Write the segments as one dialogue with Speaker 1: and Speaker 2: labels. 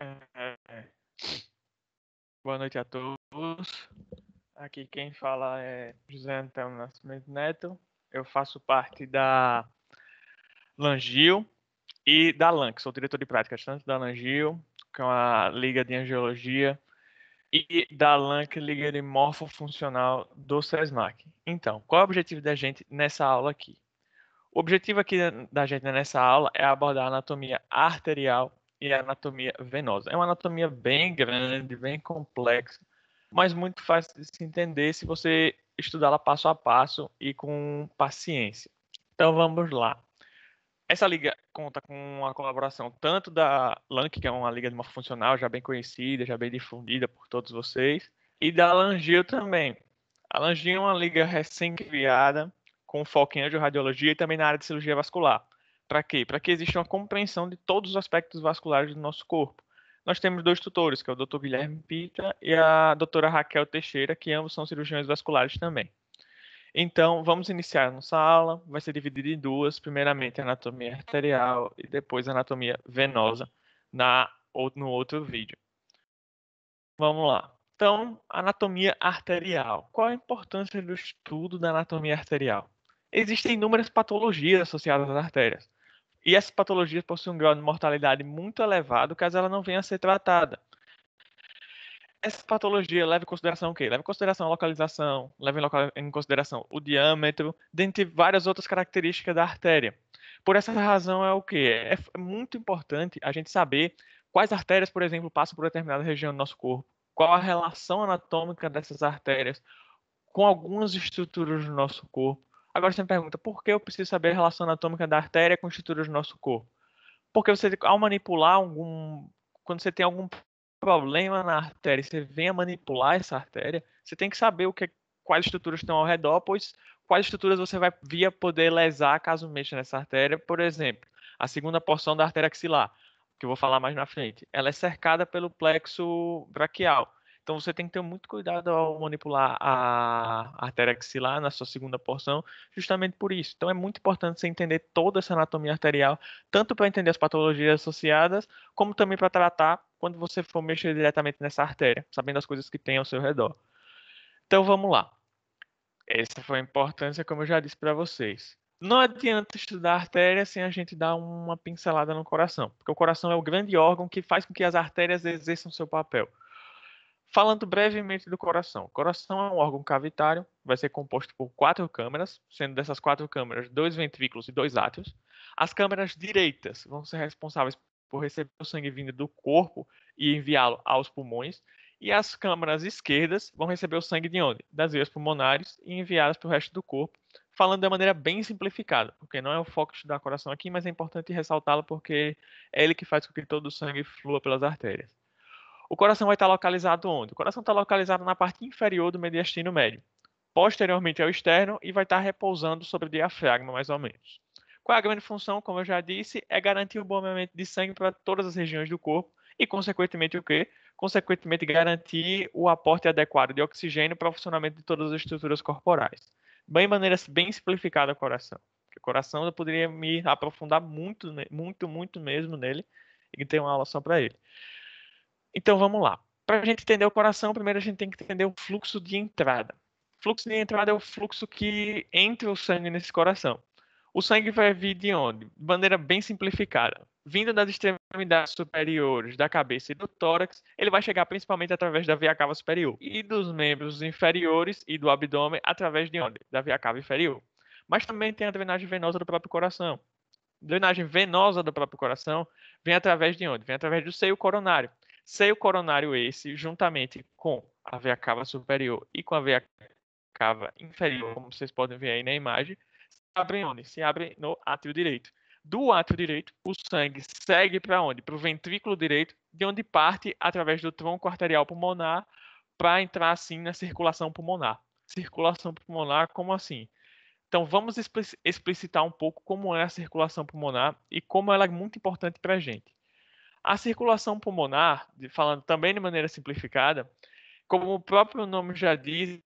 Speaker 1: É, Boa noite a todos. Aqui quem fala é José Antônio Nascimento Neto. Eu faço parte da Langil e da LAN, que sou diretor de práticas tanto da Langil, que é uma liga de angiologia, e da LAN, que é a liga de morfofuncional do SESMAC. Então, qual é o objetivo da gente nessa aula aqui? O objetivo aqui da gente nessa aula é abordar a anatomia arterial e a anatomia venosa. É uma anatomia bem grande, bem complexa, mas muito fácil de se entender se você estudá-la passo a passo e com paciência. Então vamos lá. Essa liga conta com a colaboração tanto da LANC, que é uma liga de morfofuncional já bem conhecida, já bem difundida por todos vocês, e da Langil também. A Langil é uma liga recém-criada, com foco em angiorradiologia e também na área de cirurgia vascular. Para quê? Para que exista uma compreensão de todos os aspectos vasculares do nosso corpo. Nós temos dois tutores, que é o Dr. Guilherme Pita e a doutora Raquel Teixeira, que ambos são cirurgiões vasculares também. Então, vamos iniciar a nossa aula. Vai ser dividida em duas. Primeiramente, anatomia arterial e depois anatomia venosa no outro vídeo. Vamos lá. Então, anatomia arterial. Qual a importância do estudo da anatomia arterial? Existem inúmeras patologias associadas às artérias. E essas patologias possuem um grau de mortalidade muito elevado caso ela não venha a ser tratada. Essa patologia leva em consideração o quê? Leva em consideração a localização, leva em consideração o diâmetro, dentre várias outras características da artéria. Por essa razão é o quê? É muito importante a gente saber quais artérias, por exemplo, passam por determinada região do nosso corpo, qual a relação anatômica dessas artérias com algumas estruturas do nosso corpo. Agora você me pergunta, por que eu preciso saber a relação anatômica da artéria com estruturas do nosso corpo? Porque você, ao manipular quando você tem algum problema na artéria, e você vem a manipular essa artéria, você tem que saber quais estruturas estão ao redor, pois quais estruturas você vai via poder lesar caso mexa nessa artéria. Por exemplo, a segunda porção da artéria axilar, que eu vou falar mais na frente, ela é cercada pelo plexo braquial. Então você tem que ter muito cuidado ao manipular a artéria axilar na sua segunda porção, justamente por isso. Então é muito importante você entender toda essa anatomia arterial, tanto para entender as patologias associadas, como também para tratar quando você for mexer diretamente nessa artéria, sabendo as coisas que tem ao seu redor. Então vamos lá. Essa foi a importância, como eu já disse para vocês. Não adianta estudar a artéria sem a gente dar uma pincelada no coração, porque o coração é o grande órgão que faz com que as artérias exerçam seu papel. Falando brevemente do coração. O coração é um órgão cavitário, vai ser composto por quatro câmaras, sendo dessas quatro câmaras dois ventrículos e dois átrios. As câmaras direitas vão ser responsáveis por receber o sangue vindo do corpo e enviá-lo aos pulmões. E as câmaras esquerdas vão receber o sangue de onde? Das veias pulmonares e enviá-las para o resto do corpo. Falando de maneira bem simplificada, porque não é o foco de estudar o coração aqui, mas é importante ressaltá-lo porque é ele que faz com que todo o sangue flua pelas artérias. O coração vai estar localizado onde? O coração está localizado na parte inferior do mediastino médio, posteriormente ao externo e vai estar repousando sobre o diafragma, mais ou menos. Qual é a grande função? Como eu já disse, é garantir o bombeamento de sangue para todas as regiões do corpo e, consequentemente, o quê? Consequentemente, garantir o aporte adequado de oxigênio para o funcionamento de todas as estruturas corporais. Bem, maneira bem simplificada o coração. Porque o coração eu poderia me aprofundar muito, muito, muito mesmo nele e ter uma aula só para ele. Então vamos lá. Para a gente entender o coração, primeiro a gente tem que entender o fluxo de entrada. O fluxo de entrada é o fluxo que entra o sangue nesse coração. O sangue vai vir de onde? De maneira bem simplificada. Vindo das extremidades superiores da cabeça e do tórax, ele vai chegar principalmente através da veia cava superior. E dos membros inferiores e do abdômen através de onde? Da veia cava inferior. Mas também tem a drenagem venosa do próprio coração. Drenagem venosa do próprio coração vem através de onde? Vem através do seio coronário. Seio coronário esse, juntamente com a veia cava superior e com a veia cava inferior, como vocês podem ver aí na imagem, se abre onde? Se abre no átrio direito. Do átrio direito, o sangue segue para onde? Para o ventrículo direito, de onde parte através do tronco arterial pulmonar para entrar assim na circulação pulmonar. Circulação pulmonar, como assim? Então, vamos explicitar um pouco como é a circulação pulmonar e como ela é muito importante para a gente. A circulação pulmonar, falando também de maneira simplificada, como o próprio nome já diz,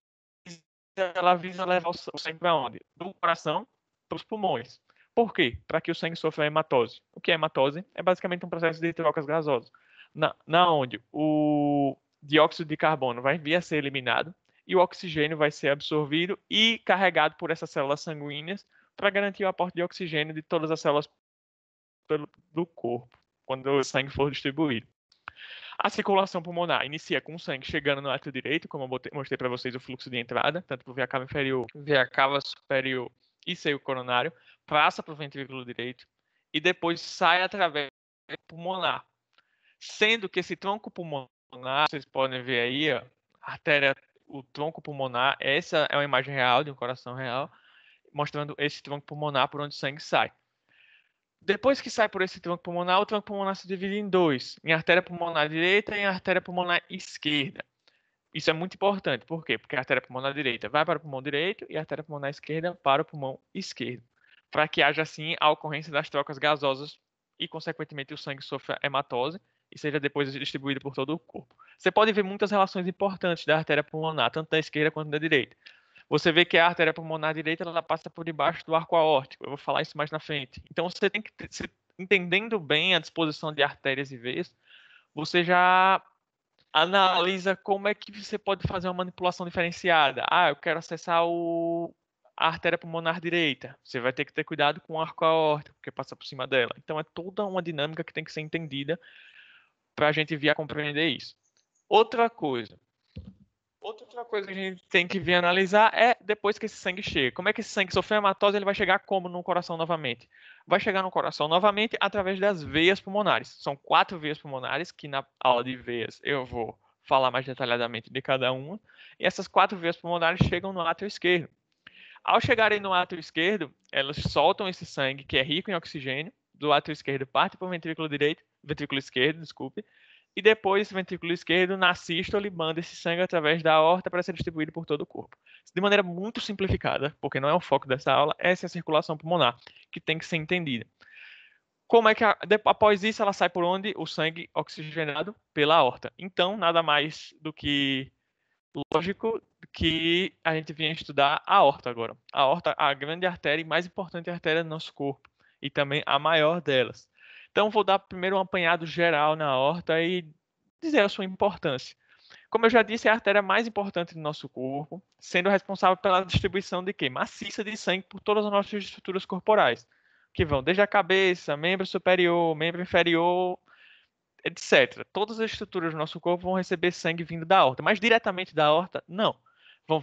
Speaker 1: ela visa levar o sangue para onde? Do coração para os pulmões. Por quê? Para que o sangue sofra hematose. O que é hematose? É basicamente um processo de trocas gasosas. Na onde o dióxido de carbono vai vir a ser eliminado e o oxigênio vai ser absorvido e carregado por essas células sanguíneas para garantir o aporte de oxigênio de todas as células do corpo, quando o sangue for distribuído. A circulação pulmonar inicia com o sangue chegando no átrio direito, como eu mostrei para vocês o fluxo de entrada, tanto para o via cava inferior, via cava superior e seio coronário, passa para o ventrículo direito e depois sai através do pulmonar. Sendo que esse tronco pulmonar, vocês podem ver aí, ó, a artéria, o tronco pulmonar, essa é uma imagem real de um coração real, mostrando esse tronco pulmonar por onde o sangue sai. Depois que sai por esse tronco pulmonar, o tronco pulmonar se divide em dois, em artéria pulmonar direita e em artéria pulmonar esquerda. Isso é muito importante, por quê? Porque a artéria pulmonar direita vai para o pulmão direito e a artéria pulmonar esquerda para o pulmão esquerdo, para que haja assim a ocorrência das trocas gasosas e, consequentemente, o sangue sofra hematose e seja depois distribuído por todo o corpo. Você pode ver muitas relações importantes da artéria pulmonar, tanto da esquerda quanto da direita. Você vê que a artéria pulmonar direita ela passa por debaixo do arco aórtico. Eu vou falar isso mais na frente. Então você tem que entendendo bem a disposição de artérias e veias, você já analisa como é que você pode fazer uma manipulação diferenciada. Ah, eu quero acessar a artéria pulmonar direita. Você vai ter que ter cuidado com o arco aórtico, porque passa por cima dela. Então é toda uma dinâmica que tem que ser entendida para a gente vir a compreender isso. Outra coisa que a gente tem que vir analisar é depois que esse sangue chega. Como é que esse sangue sofreu hematose, ele vai chegar como no coração novamente? Vai chegar no coração novamente através das veias pulmonares. São 4 veias pulmonares, que na aula de veias eu vou falar mais detalhadamente de cada uma. E essas 4 veias pulmonares chegam no átrio esquerdo. Ao chegarem no átrio esquerdo, elas soltam esse sangue que é rico em oxigênio, do átrio esquerdo parte para o ventrículo direito, ventrículo esquerdo, desculpe, e depois esse ventrículo esquerdo, na sístole, manda esse sangue através da aorta para ser distribuído por todo o corpo. De maneira muito simplificada, porque não é o foco dessa aula, essa é a circulação pulmonar, que tem que ser entendida. Como é que após isso ela sai por onde? O sangue oxigenado pela aorta. Então, nada mais do que lógico que a gente vinha estudar a aorta agora. A aorta, a grande artéria e mais importante artéria do nosso corpo, e também a maior delas. Então, vou dar primeiro um apanhado geral na aorta e dizer a sua importância. Como eu já disse, é a artéria mais importante do nosso corpo, sendo responsável pela distribuição de quê? Maciça de sangue por todas as nossas estruturas corporais, que vão desde a cabeça, membro superior, membro inferior, etc. Todas as estruturas do nosso corpo vão receber sangue vindo da aorta, mas diretamente da aorta, não. Vão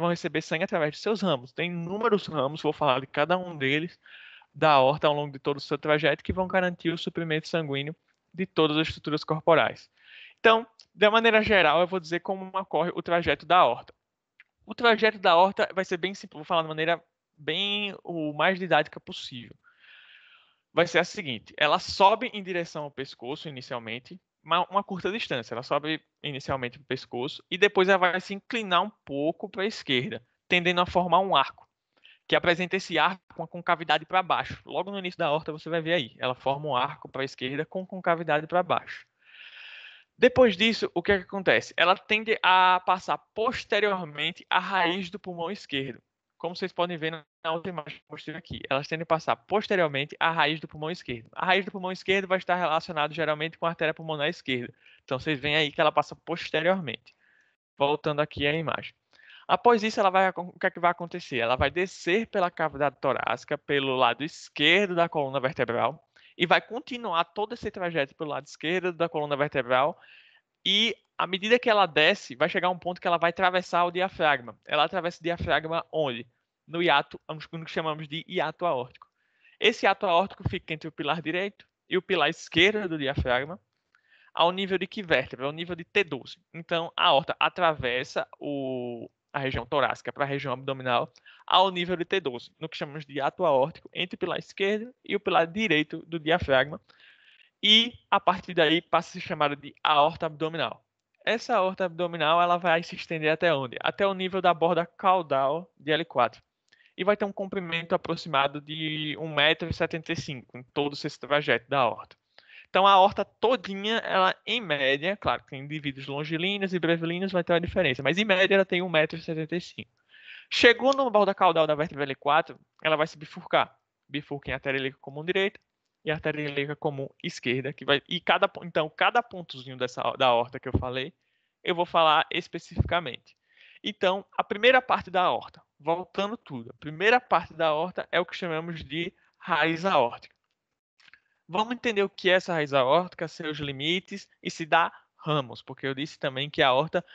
Speaker 1: receber sangue através de seus ramos. Tem inúmeros ramos, vou falar de cada um deles, da aorta ao longo de todo o seu trajeto, que vão garantir o suprimento sanguíneo de todas as estruturas corporais. Então, de maneira geral, eu vou dizer como ocorre o trajeto da aorta. O trajeto da aorta vai ser bem simples, vou falar de maneira bem o mais didática possível. Vai ser a seguinte: ela sobe em direção ao pescoço inicialmente, uma curta distância. Ela sobe inicialmente para o pescoço e depois ela vai se inclinar um pouco para a esquerda, tendendo a formar um arco, que apresenta esse arco com a concavidade para baixo. Logo no início da aorta você vai ver aí, ela forma um arco para a esquerda com concavidade para baixo. Depois disso, o que é que acontece? Ela tende a passar posteriormente à raiz do pulmão esquerdo. Como vocês podem ver na outra imagem que eu mostrei aqui, elas tendem a passar posteriormente à raiz do pulmão esquerdo. A raiz do pulmão esquerdo vai estar relacionada geralmente com a artéria pulmonar esquerda. Então vocês veem aí que ela passa posteriormente. Voltando aqui à imagem. Após isso, o que é que vai acontecer? Ela vai descer pela cavidade torácica, pelo lado esquerdo da coluna vertebral, e vai continuar todo esse trajeto pelo lado esquerdo da coluna vertebral. E à medida que ela desce, vai chegar um ponto que ela vai atravessar o diafragma. Ela atravessa o diafragma onde? No hiato, no que chamamos de hiato aórtico. Esse hiato aórtico fica entre o pilar direito e o pilar esquerdo do diafragma, ao nível de que vértebra? Ao nível de T12. Então, a aorta atravessa a região torácica para a região abdominal ao nível de T12, no que chamamos de hiato aórtico, entre o pilar esquerdo e o pilar direito do diafragma. E, a partir daí, passa a ser chamada de aorta abdominal. Essa aorta abdominal ela vai se estender até onde? Até o nível da borda caudal de L4. E vai ter um comprimento aproximado de 1,75 m em todo esse trajeto da aorta. Então a aorta todinha, ela em média, claro, tem indivíduos longilíneos e brevilíneos, vai ter uma diferença, mas em média ela tem 1,75 m. Chegou no borda caudal da vértebra L4, ela vai se bifurcar. Bifurca em artéria ilíaca comum direita e artéria ilíaca comum esquerda, então cada pontozinho da aorta que eu falei, eu vou falar especificamente. Então, a primeira parte da aorta, voltando tudo, a primeira parte da aorta é o que chamamos de raiz aórtica. Vamos entender o que é essa raiz aórtica, seus limites e se dá ramos, porque eu disse também que a aorta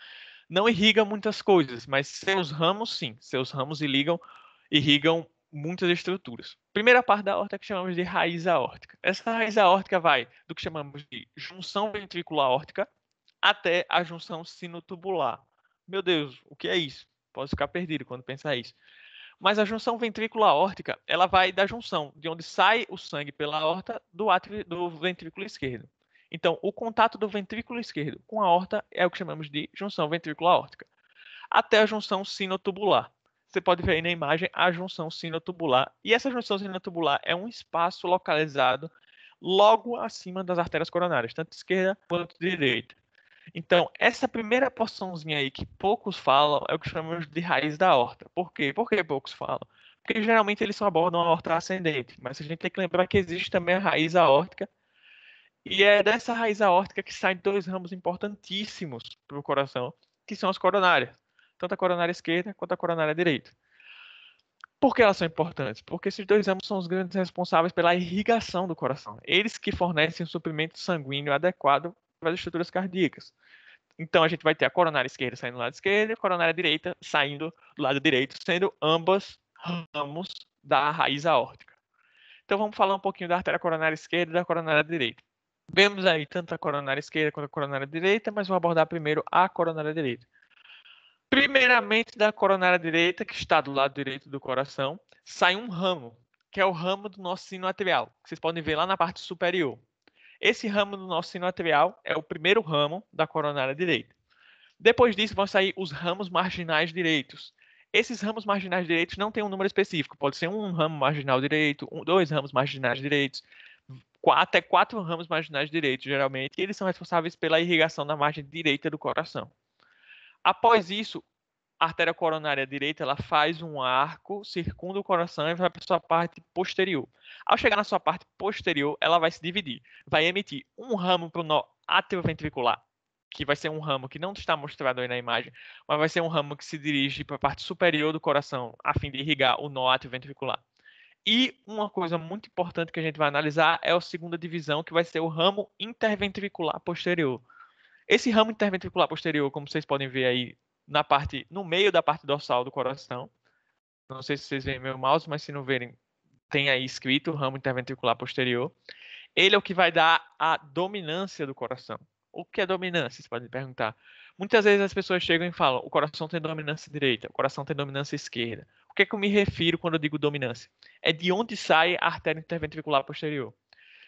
Speaker 1: não irriga muitas coisas, mas seus ramos sim, seus ramos irrigam muitas estruturas. Primeira parte da aorta que chamamos de raiz aórtica. Essa raiz aórtica vai do que chamamos de junção ventricular aórtica até a junção sinotubular. Meu Deus, o que é isso? Posso ficar perdido quando pensar isso. Mas a junção ventrículo aórtica, ela vai da junção de onde sai o sangue pela aorta do ventrículo esquerdo. Então, o contato do ventrículo esquerdo com a aorta é o que chamamos de junção ventrículo aórtica, até a junção sinotubular. Você pode ver aí na imagem a junção sinotubular. E essa junção sinotubular é um espaço localizado logo acima das artérias coronárias, tanto esquerda quanto direita. Então, essa primeira porçãozinha aí que poucos falam é o que chamamos de raiz da aorta. Por quê? Por que poucos falam? Porque geralmente eles só abordam a aorta ascendente, mas a gente tem que lembrar que existe também a raiz aórtica, e é dessa raiz aórtica que saem dois ramos importantíssimos para o coração, que são as coronárias, tanto a coronária esquerda quanto a coronária direita. Por que elas são importantes? Porque esses dois ramos são os grandes responsáveis pela irrigação do coração. Eles que fornecem o suprimento sanguíneo adequado para as estruturas cardíacas. Então a gente vai ter a coronária esquerda saindo do lado esquerdo e a coronária direita saindo do lado direito, sendo ambas ramos da raiz aórtica. Então vamos falar um pouquinho da artéria coronária esquerda e da coronária direita. Vemos aí tanto a coronária esquerda quanto a coronária direita, mas vou abordar primeiro a coronária direita. Primeiramente, da coronária direita, que está do lado direito do coração, sai um ramo, que é o ramo do nosso sino atrial, que vocês podem ver lá na parte superior. Esse ramo do nosso sino atrial é o primeiro ramo da coronária direita. Depois disso, vão sair os ramos marginais direitos. Esses ramos marginais direitos não têm um número específico. Pode ser um ramo marginal direito, dois ramos marginais direitos, até quatro ramos marginais direitos, geralmente. E eles são responsáveis pela irrigação da margem direita do coração. Após isso, a artéria coronária direita ela faz um arco, circunda o coração e vai para a sua parte posterior. Ao chegar na sua parte posterior, ela vai se dividir. Vai emitir um ramo para o nó atrioventricular, que vai ser um ramo que não está mostrado aí na imagem, mas vai ser um ramo que se dirige para a parte superior do coração, a fim de irrigar o nó atrioventricular. E uma coisa muito importante que a gente vai analisar é a segunda divisão, que vai ser o ramo interventricular posterior. Esse ramo interventricular posterior, como vocês podem ver aí no meio da parte dorsal do coração. Não sei se vocês veem meu mouse, mas se não verem, tem aí escrito ramo interventricular posterior. Ele é o que vai dar a dominância do coração. O que é dominância? Vocês podem perguntar. Muitas vezes as pessoas chegam e falam: o coração tem dominância direita, o coração tem dominância esquerda. O que é que eu me refiro quando eu digo dominância? É de onde sai a artéria interventricular posterior.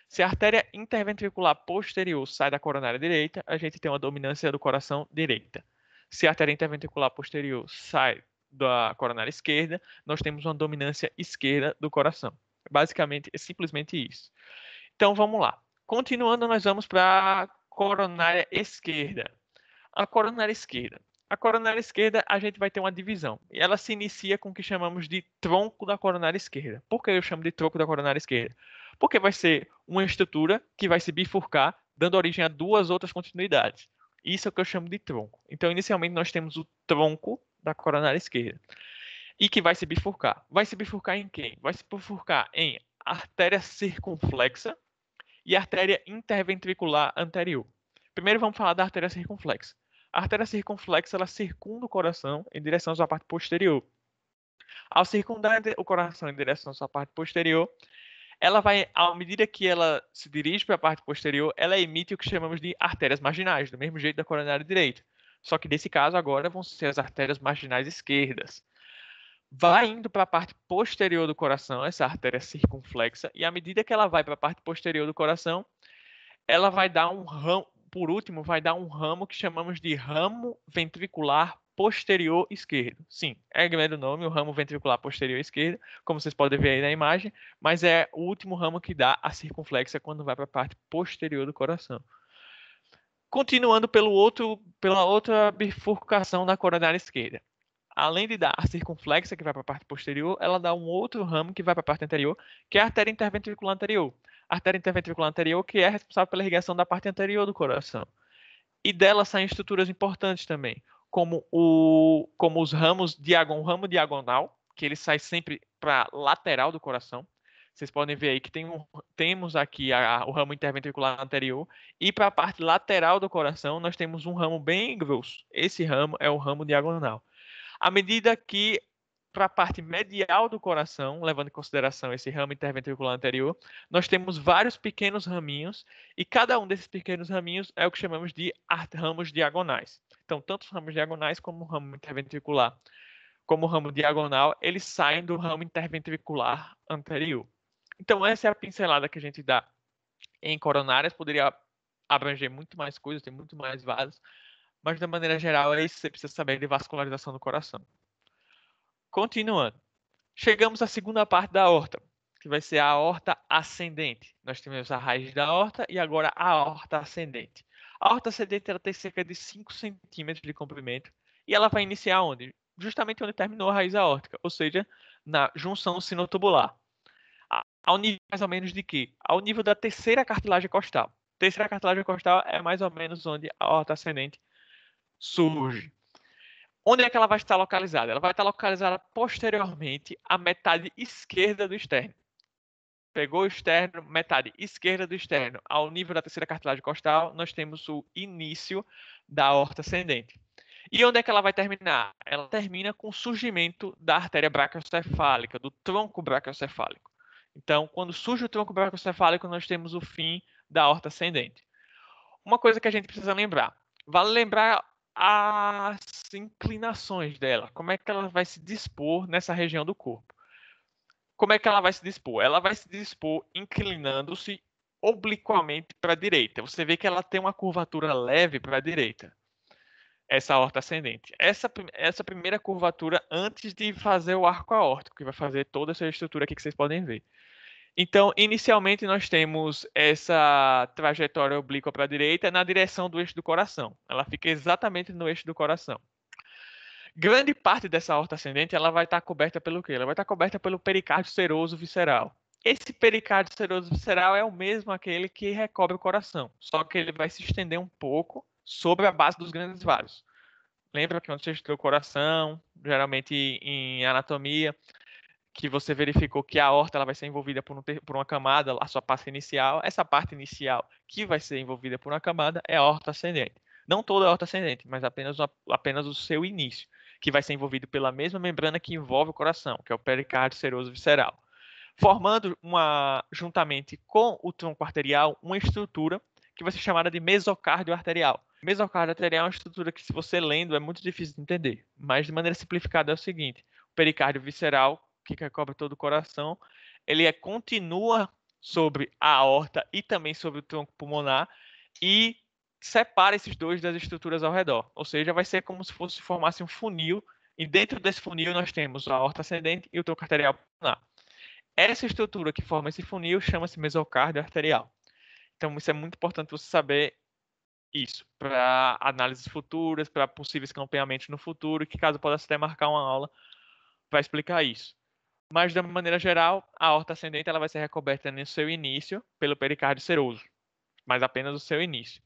Speaker 1: Se a artéria interventricular posterior sai da coronária direita, a gente tem uma dominância do coração direita. Se a artéria interventricular posterior sai da coronária esquerda, nós temos uma dominância esquerda do coração. Basicamente, é simplesmente isso. Então, vamos lá. Continuando, nós vamos para a coronária esquerda. A coronária esquerda. A coronária esquerda, a gente vai ter uma divisão. E ela se inicia com o que chamamos de tronco da coronária esquerda. Por que eu chamo de tronco da coronária esquerda? Porque vai ser uma estrutura que vai se bifurcar, dando origem a duas outras continuidades. Isso é o que eu chamo de tronco. Então, inicialmente, nós temos o tronco da coronária esquerda. E que vai se bifurcar. Vai se bifurcar em quem? Vai se bifurcar em artéria circunflexa e artéria interventricular anterior. Primeiro vamos falar da artéria circunflexa. A artéria circunflexa ela circunda o coração em direção à sua parte posterior. Ao circundar o coração em direção à sua parte posterior, ela vai, à medida que ela se dirige para a parte posterior, ela emite o que chamamos de artérias marginais, do mesmo jeito da coronária direita. Só que nesse caso agora vão ser as artérias marginais esquerdas. Vai indo para a parte posterior do coração, essa artéria circunflexa, e à medida que ela vai para a parte posterior do coração, ela vai dar um ramo, por último, vai dar um ramo que chamamos de ramo ventricular posterior esquerdo. Sim, é grande o nome, o ramo ventricular posterior esquerdo, como vocês podem ver aí na imagem, mas é o último ramo que dá a circunflexa quando vai para a parte posterior do coração. Continuando pela outra bifurcação da coronária esquerda. além de dar a circunflexa, que vai para a parte posterior, ela dá um outro ramo que vai para a parte anterior, que é a artéria interventricular anterior. A artéria interventricular anterior, que é responsável pela irrigação da parte anterior do coração. E dela saem estruturas importantes também, como os ramos o ramo diagonal, que ele sai sempre para a lateral do coração. Vocês podem ver aí que temos aqui o ramo interventricular anterior, e para a parte lateral do coração nós temos um ramo bem grosso. Esse ramo é o ramo diagonal. À medida que para a parte medial do coração, levando em consideração esse ramo interventricular anterior, nós temos vários pequenos raminhos, e cada um desses pequenos raminhos é o que chamamos de ramos diagonais. Então, tanto os ramos diagonais como o ramo interventricular, como o ramo diagonal, eles saem do ramo interventricular anterior. Então, essa é a pincelada que a gente dá em coronárias. Poderia abranger muito mais coisas, tem muito mais vasos, mas, de maneira geral, é isso que você precisa saber de vascularização do coração. Continuando. Chegamos à segunda parte da aorta, que vai ser a aorta ascendente. Nós tivemos a raiz da aorta e agora a aorta ascendente. A aorta ascendente ela tem cerca de 5 centímetros de comprimento e ela vai iniciar onde? Justamente onde terminou a raiz aórtica, ou seja, na junção sinotubular. Ao nível mais ou menos de quê? Ao nível da terceira cartilagem costal. Terceira cartilagem costal é mais ou menos onde a aorta ascendente surge. Onde é que ela vai estar localizada? Ela vai estar localizada posteriormente à metade esquerda do externo. Pegou o externo, metade esquerda do externo, ao nível da terceira cartilagem costal, nós temos o início da aorta ascendente. E onde é que ela vai terminar? Ela termina com o surgimento da artéria braquiocefálica, do tronco braquiocefálico. Então, quando surge o tronco braquiocefálico, nós temos o fim da aorta ascendente. Uma coisa que a gente precisa lembrar. Vale lembrar as inclinações dela. Como é que ela vai se dispor nessa região do corpo? Como é que ela vai se dispor? Ela vai se dispor inclinando-se obliquamente para a direita. Você vê que ela tem uma curvatura leve para a direita, essa aorta ascendente. Essa primeira curvatura antes de fazer o arco aórtico, que vai fazer toda essa estrutura aqui que vocês podem ver. Então, inicialmente, nós temos essa trajetória oblíqua para a direita na direção do eixo do coração. Ela fica exatamente no eixo do coração. Grande parte dessa aorta ascendente ela vai estar coberta pelo quê? Ela vai estar coberta pelo pericárdio seroso visceral. Esse pericárdio seroso visceral é o mesmo aquele que recobre o coração, só que ele vai se estender um pouco sobre a base dos grandes vasos. Lembra que quando você estuda o coração, geralmente em anatomia, que você verificou que a aorta ela vai ser envolvida por uma camada, a sua parte inicial. Essa parte inicial que vai ser envolvida por uma camada é a aorta ascendente. Não toda a aorta ascendente, mas apenas o seu início, que vai ser envolvido pela mesma membrana que envolve o coração, que é o pericárdio seroso visceral, formando juntamente com o tronco arterial uma estrutura que vai ser chamada de mesocárdio arterial. Mesocárdio arterial é uma estrutura que, se você lendo, é muito difícil de entender, mas de maneira simplificada é o seguinte: o pericárdio visceral, que recobre todo o coração, ele continua sobre a aorta e também sobre o tronco pulmonar e separa esses dois das estruturas ao redor. Ou seja, vai ser como se formasse um funil, e dentro desse funil nós temos a aorta ascendente e o tronco arterial pulmonar. Essa estrutura que forma esse funil chama-se mesocárdio arterial. Então, isso é muito importante você saber isso para análises futuras, para possíveis campeamentos no futuro, que caso possa até marcar uma aula para explicar isso. Mas, de uma maneira geral, a aorta ascendente ela vai ser recoberta no seu início pelo pericárdio seroso, mas apenas o seu início.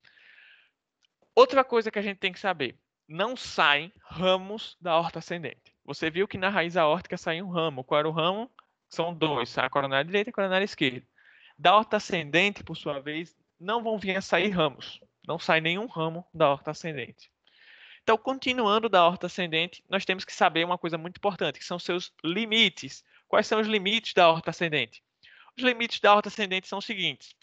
Speaker 1: Outra coisa que a gente tem que saber: não saem ramos da aorta ascendente. Você viu que na raiz aórtica saiu um ramo. Qual era o ramo? São dois, a coronária direita e a coronária esquerda. Da aorta ascendente, por sua vez, não vão vir a sair ramos. Não sai nenhum ramo da aorta ascendente. Então, continuando da aorta ascendente, nós temos que saber uma coisa muito importante, que são seus limites. Quais são os limites da aorta ascendente? Os limites da aorta ascendente são os seguintes.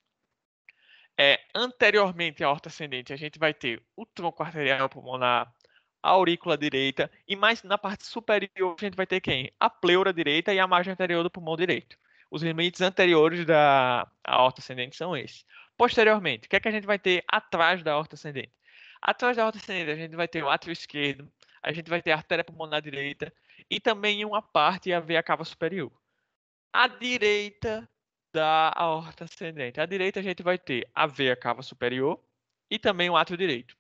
Speaker 1: Anteriormente à aorta ascendente, a gente vai ter o tronco arterial pulmonar, a aurícula direita, e mais na parte superior a gente vai ter quem? A pleura direita e a margem anterior do pulmão direito. Os limites anteriores da aorta ascendente são esses. Posteriormente, o que é que a gente vai ter atrás da aorta ascendente? Atrás da aorta ascendente, a gente vai ter o átrio esquerdo, a gente vai ter a artéria pulmonar direita e também em uma parte a veia cava superior. À direita da aorta ascendente, à direita a gente vai ter a veia cava superior e também o átrio direito.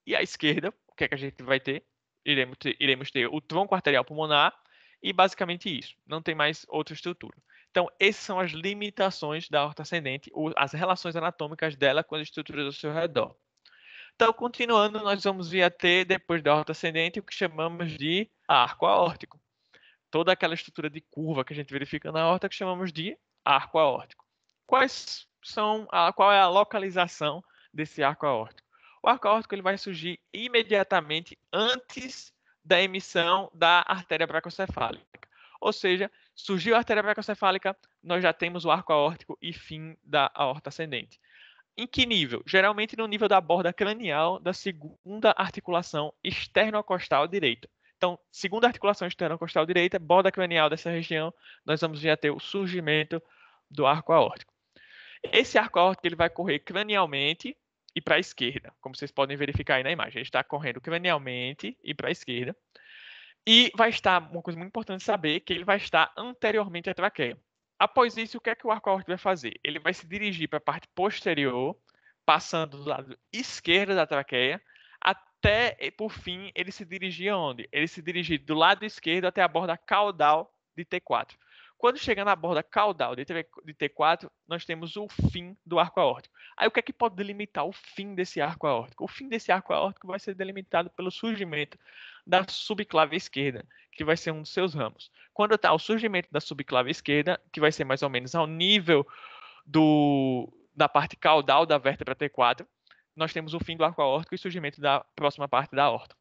Speaker 1: E à esquerda, o que é que a gente vai ter? iremos ter o tronco arterial pulmonar e basicamente isso. Não tem mais outra estrutura. Então, essas são as limitações da aorta ascendente, as relações anatômicas dela com as estruturas ao seu redor. Então, continuando, nós vamos vir a ter, depois da aorta ascendente, o que chamamos de arco aórtico. Toda aquela estrutura de curva que a gente verifica na aorta que chamamos de arco aórtico. Qual é a localização desse arco aórtico? O arco aórtico ele vai surgir imediatamente antes da emissão da artéria bracocefálica. Ou seja, surgiu a artéria bracocefálica, nós já temos o arco aórtico e fim da aorta ascendente. Em que nível? Geralmente no nível da borda cranial da segunda articulação externocostal direita. Então, segunda articulação externocostal direita, borda cranial dessa região, nós vamos já ter o surgimento do arco aórtico. Esse arco aórtico ele vai correr cranialmente e para a esquerda, como vocês podem verificar aí na imagem. Ele está correndo cranialmente e para a esquerda. E vai estar, uma coisa muito importante saber, que ele vai estar anteriormente à traqueia. Após isso, o que é que o arco aórtico vai fazer? Ele vai se dirigir para a parte posterior, passando do lado esquerdo da traqueia, até, por fim, ele se dirigir aonde? Ele se dirigir do lado esquerdo até a borda caudal de T4. Quando chega na borda caudal de T4, nós temos o fim do arco aórtico. Aí o que é que pode delimitar o fim desse arco aórtico? O fim desse arco aórtico vai ser delimitado pelo surgimento da subclave esquerda, que vai ser um dos seus ramos. Quando está o surgimento da subclave esquerda, que vai ser mais ou menos ao nível da parte caudal da vértebra T4, nós temos o fim do arco aórtico e o surgimento da próxima parte da aorta.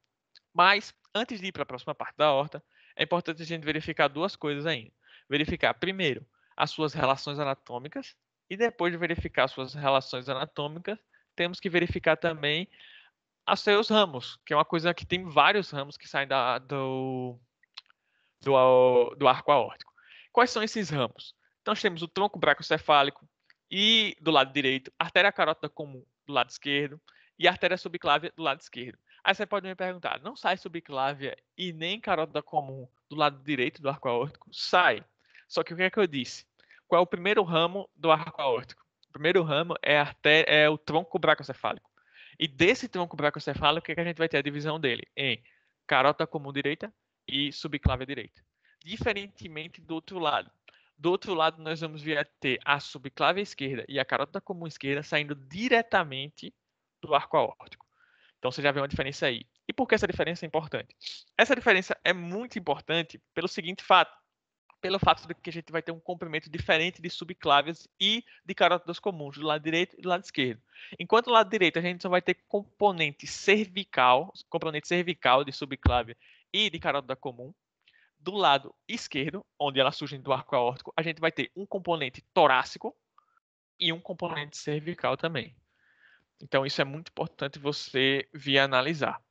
Speaker 1: Mas, antes de ir para a próxima parte da aorta, é importante a gente verificar duas coisas ainda. Verificar, primeiro, as suas relações anatômicas, e depois de verificar as suas relações anatômicas, temos que verificar também os seus ramos, que é uma coisa que tem vários ramos que saem do arco aórtico. Quais são esses ramos? Então, nós temos o tronco bracocefálico e do lado direito, a artéria carótida comum do lado esquerdo e a artéria subclávia do lado esquerdo. Aí você pode me perguntar, não sai subclávia e nem carótida comum do lado direito do arco aórtico? Sai. Só que o que é que eu disse? Qual é o primeiro ramo do arco aórtico? O primeiro ramo é o tronco bracocefálico. E desse tronco bracocefálico, o que é que a gente vai ter a divisão dele? Em carótida comum direita e subclávia direita. Diferentemente do outro lado. Do outro lado, nós vamos vir a ter a subclávia esquerda e a carótida comum esquerda saindo diretamente do arco aórtico. Então você já vê uma diferença aí. E por que essa diferença é importante? Essa diferença é muito importante pelo seguinte fato. Pelo fato de que a gente vai ter um comprimento diferente de subclávias e de carótidas comuns, do lado direito e do lado esquerdo. Enquanto do lado direito a gente só vai ter componente cervical de subclávia e de carótida comum. Do lado esquerdo, onde elas surgem do arco aórtico, a gente vai ter um componente torácico e um componente cervical também. Então, isso é muito importante você vir analisar.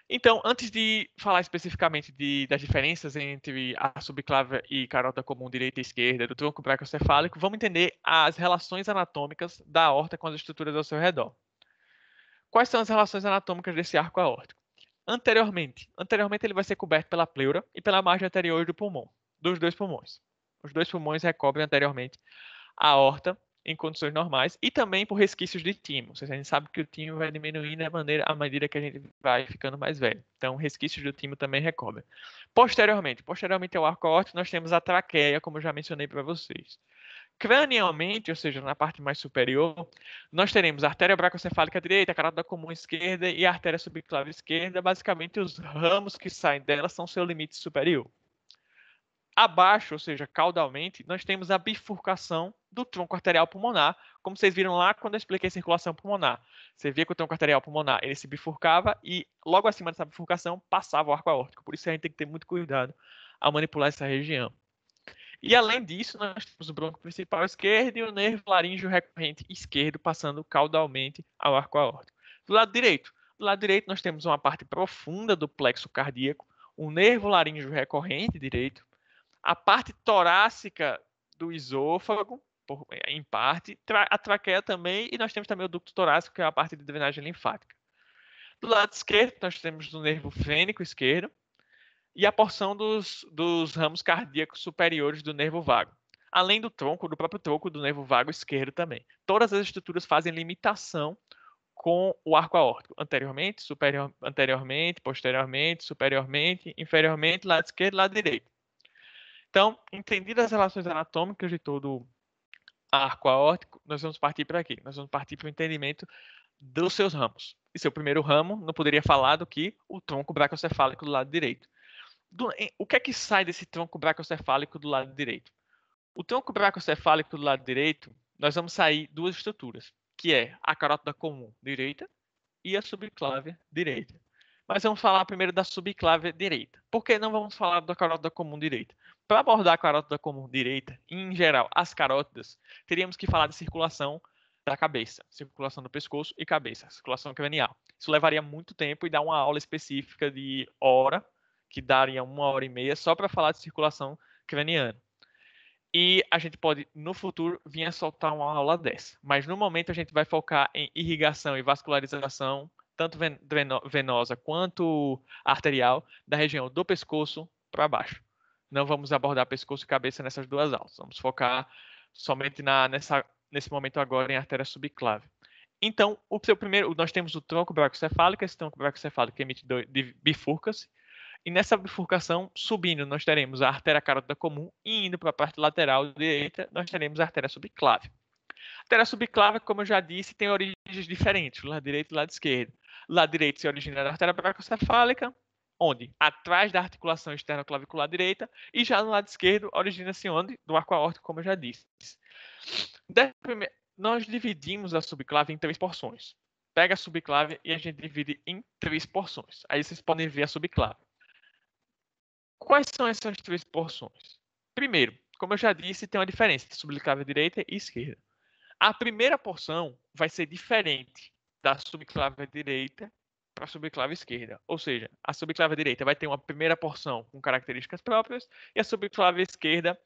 Speaker 1: Então, antes de falar especificamente das diferenças entre a subclávia e carótida comum direita e esquerda do tronco bracocefálico, vamos entender as relações anatômicas da aorta com as estruturas ao seu redor. Quais são as relações anatômicas desse arco aórtico? Anteriormente ele vai ser coberto pela pleura e pela margem anterior do pulmão, dos dois pulmões. Os dois pulmões recobrem anteriormente a aorta em condições normais e também por resquícios de timo. A gente sabe que o timo vai diminuindo à medida que a gente vai ficando mais velho. Então, resquícios do timo também recobrem. Posteriormente ao arco aórtico, nós temos a traqueia, como eu já mencionei para vocês. Cranialmente, ou seja, na parte mais superior, nós teremos a artéria bracocefálica direita, a carótida comum esquerda e a artéria subclávia esquerda. Basicamente, os ramos que saem dela são seu limite superior. Abaixo, ou seja, caudalmente, nós temos a bifurcação do tronco arterial pulmonar, como vocês viram lá quando eu expliquei circulação pulmonar. Você via que o tronco arterial pulmonar ele se bifurcava e logo acima dessa bifurcação passava o arco aórtico. Por isso a gente tem que ter muito cuidado ao manipular essa região. E além disso, nós temos o bronco principal esquerdo e o nervo laríngeo recorrente esquerdo passando caudalmente ao arco aórtico. Do lado direito nós temos uma parte profunda do plexo cardíaco, o nervo laríngeo recorrente direito, a parte torácica do esôfago, em parte, a traqueia também, e nós temos também o ducto torácico, que é a parte de drenagem linfática. Do lado esquerdo, nós temos o nervo fênico esquerdo e a porção dos ramos cardíacos superiores do nervo vago, além do próprio tronco do nervo vago esquerdo também. Todas as estruturas fazem limitação com o arco aórtico, anteriormente, anteriormente, posteriormente, superiormente, inferiormente, lado esquerdo, lado direito. Então, entendidas as relações anatômicas de todo arco aórtico, nós vamos partir para aqui. Nós vamos partir para o entendimento dos seus ramos. E seu primeiro ramo não poderia falar do que o tronco bracocefálico do lado direito. O que é que sai desse tronco bracocefálico do lado direito? O tronco bracocefálico do lado direito, nós vamos sair duas estruturas, que é a carótida comum direita e a subclávia direita. Mas vamos falar primeiro da subclávia direita. Por que não vamos falar da carótida comum direita? Para abordar a carótida comum direita, e em geral as carótidas, teríamos que falar de circulação da cabeça, circulação do pescoço e cabeça, circulação cranial. Isso levaria muito tempo e dá uma aula específica de hora, que daria 1h30 só para falar de circulação craniana. E a gente pode, no futuro, vir a soltar uma aula dessa. Mas no momento a gente vai focar em irrigação e vascularização, tanto venosa quanto arterial, da região do pescoço para baixo. Não vamos abordar pescoço e cabeça nessas duas aulas. Vamos focar somente nesse momento agora em artéria subclave. Então, nós temos o tronco bracocefálico, esse tronco bracocefálico emite bifurca-se. E nessa bifurcação, subindo, nós teremos a artéria carótida comum e indo para a parte lateral direita, nós teremos a artéria subclave. A artéria subclave, como eu já disse, tem origens diferentes, lado direito e lado esquerdo. O lado direito se origina da artéria bracocefálica, onde? Atrás da articulação externo-clavicular direita, e já no lado esquerdo origina-se onde? Do arco aórtico, como eu já disse. Nós dividimos a subclave em 3 porções. Pega a subclave e a gente divide em 3 porções. Aí vocês podem ver a subclave. Quais são essas 3 porções? Primeiro, como eu já disse, tem uma diferença entre subclave direita e esquerda. A primeira porção vai ser diferente da subclave direita para a subclave esquerda. Ou seja, a subclave direita vai ter uma primeira porção com características próprias e a subclave esquerda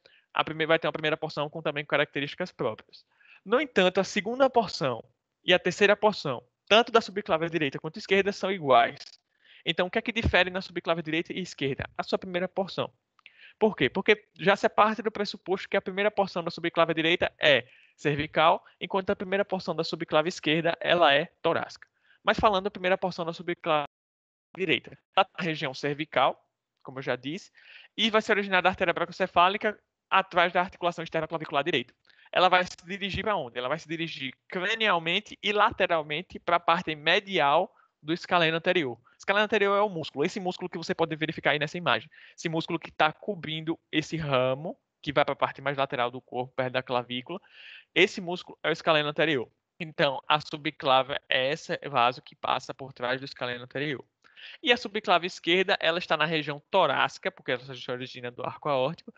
Speaker 1: vai ter uma primeira porção com também características próprias. No entanto, a segunda porção e a terceira porção, tanto da subclave direita quanto esquerda, são iguais. Então, o que é que difere na subclave direita e esquerda? A sua primeira porção. Por quê? Porque já se parte do pressuposto que a primeira porção da subclave direita é cervical, enquanto a primeira porção da subclave esquerda ela é torácica. Mas falando da primeira porção da subclave direita, está na região cervical, como eu já disse, e vai se originar da artéria bracocefálica atrás da articulação externa clavicular direita. Ela vai se dirigir para onde? Ela vai se dirigir cranialmente e lateralmente para a parte medial do escaleno anterior. O escaleno anterior é o músculo, esse músculo que você pode verificar aí nessa imagem. Esse músculo que está cobrindo esse ramo, que vai para a parte mais lateral do corpo, perto da clavícula. Esse músculo é o escaleno anterior. Então, a subclave é esse vaso que passa por trás do escaleno anterior. E a subclave esquerda, ela está na região torácica, porque ela se origina do arco aórtico,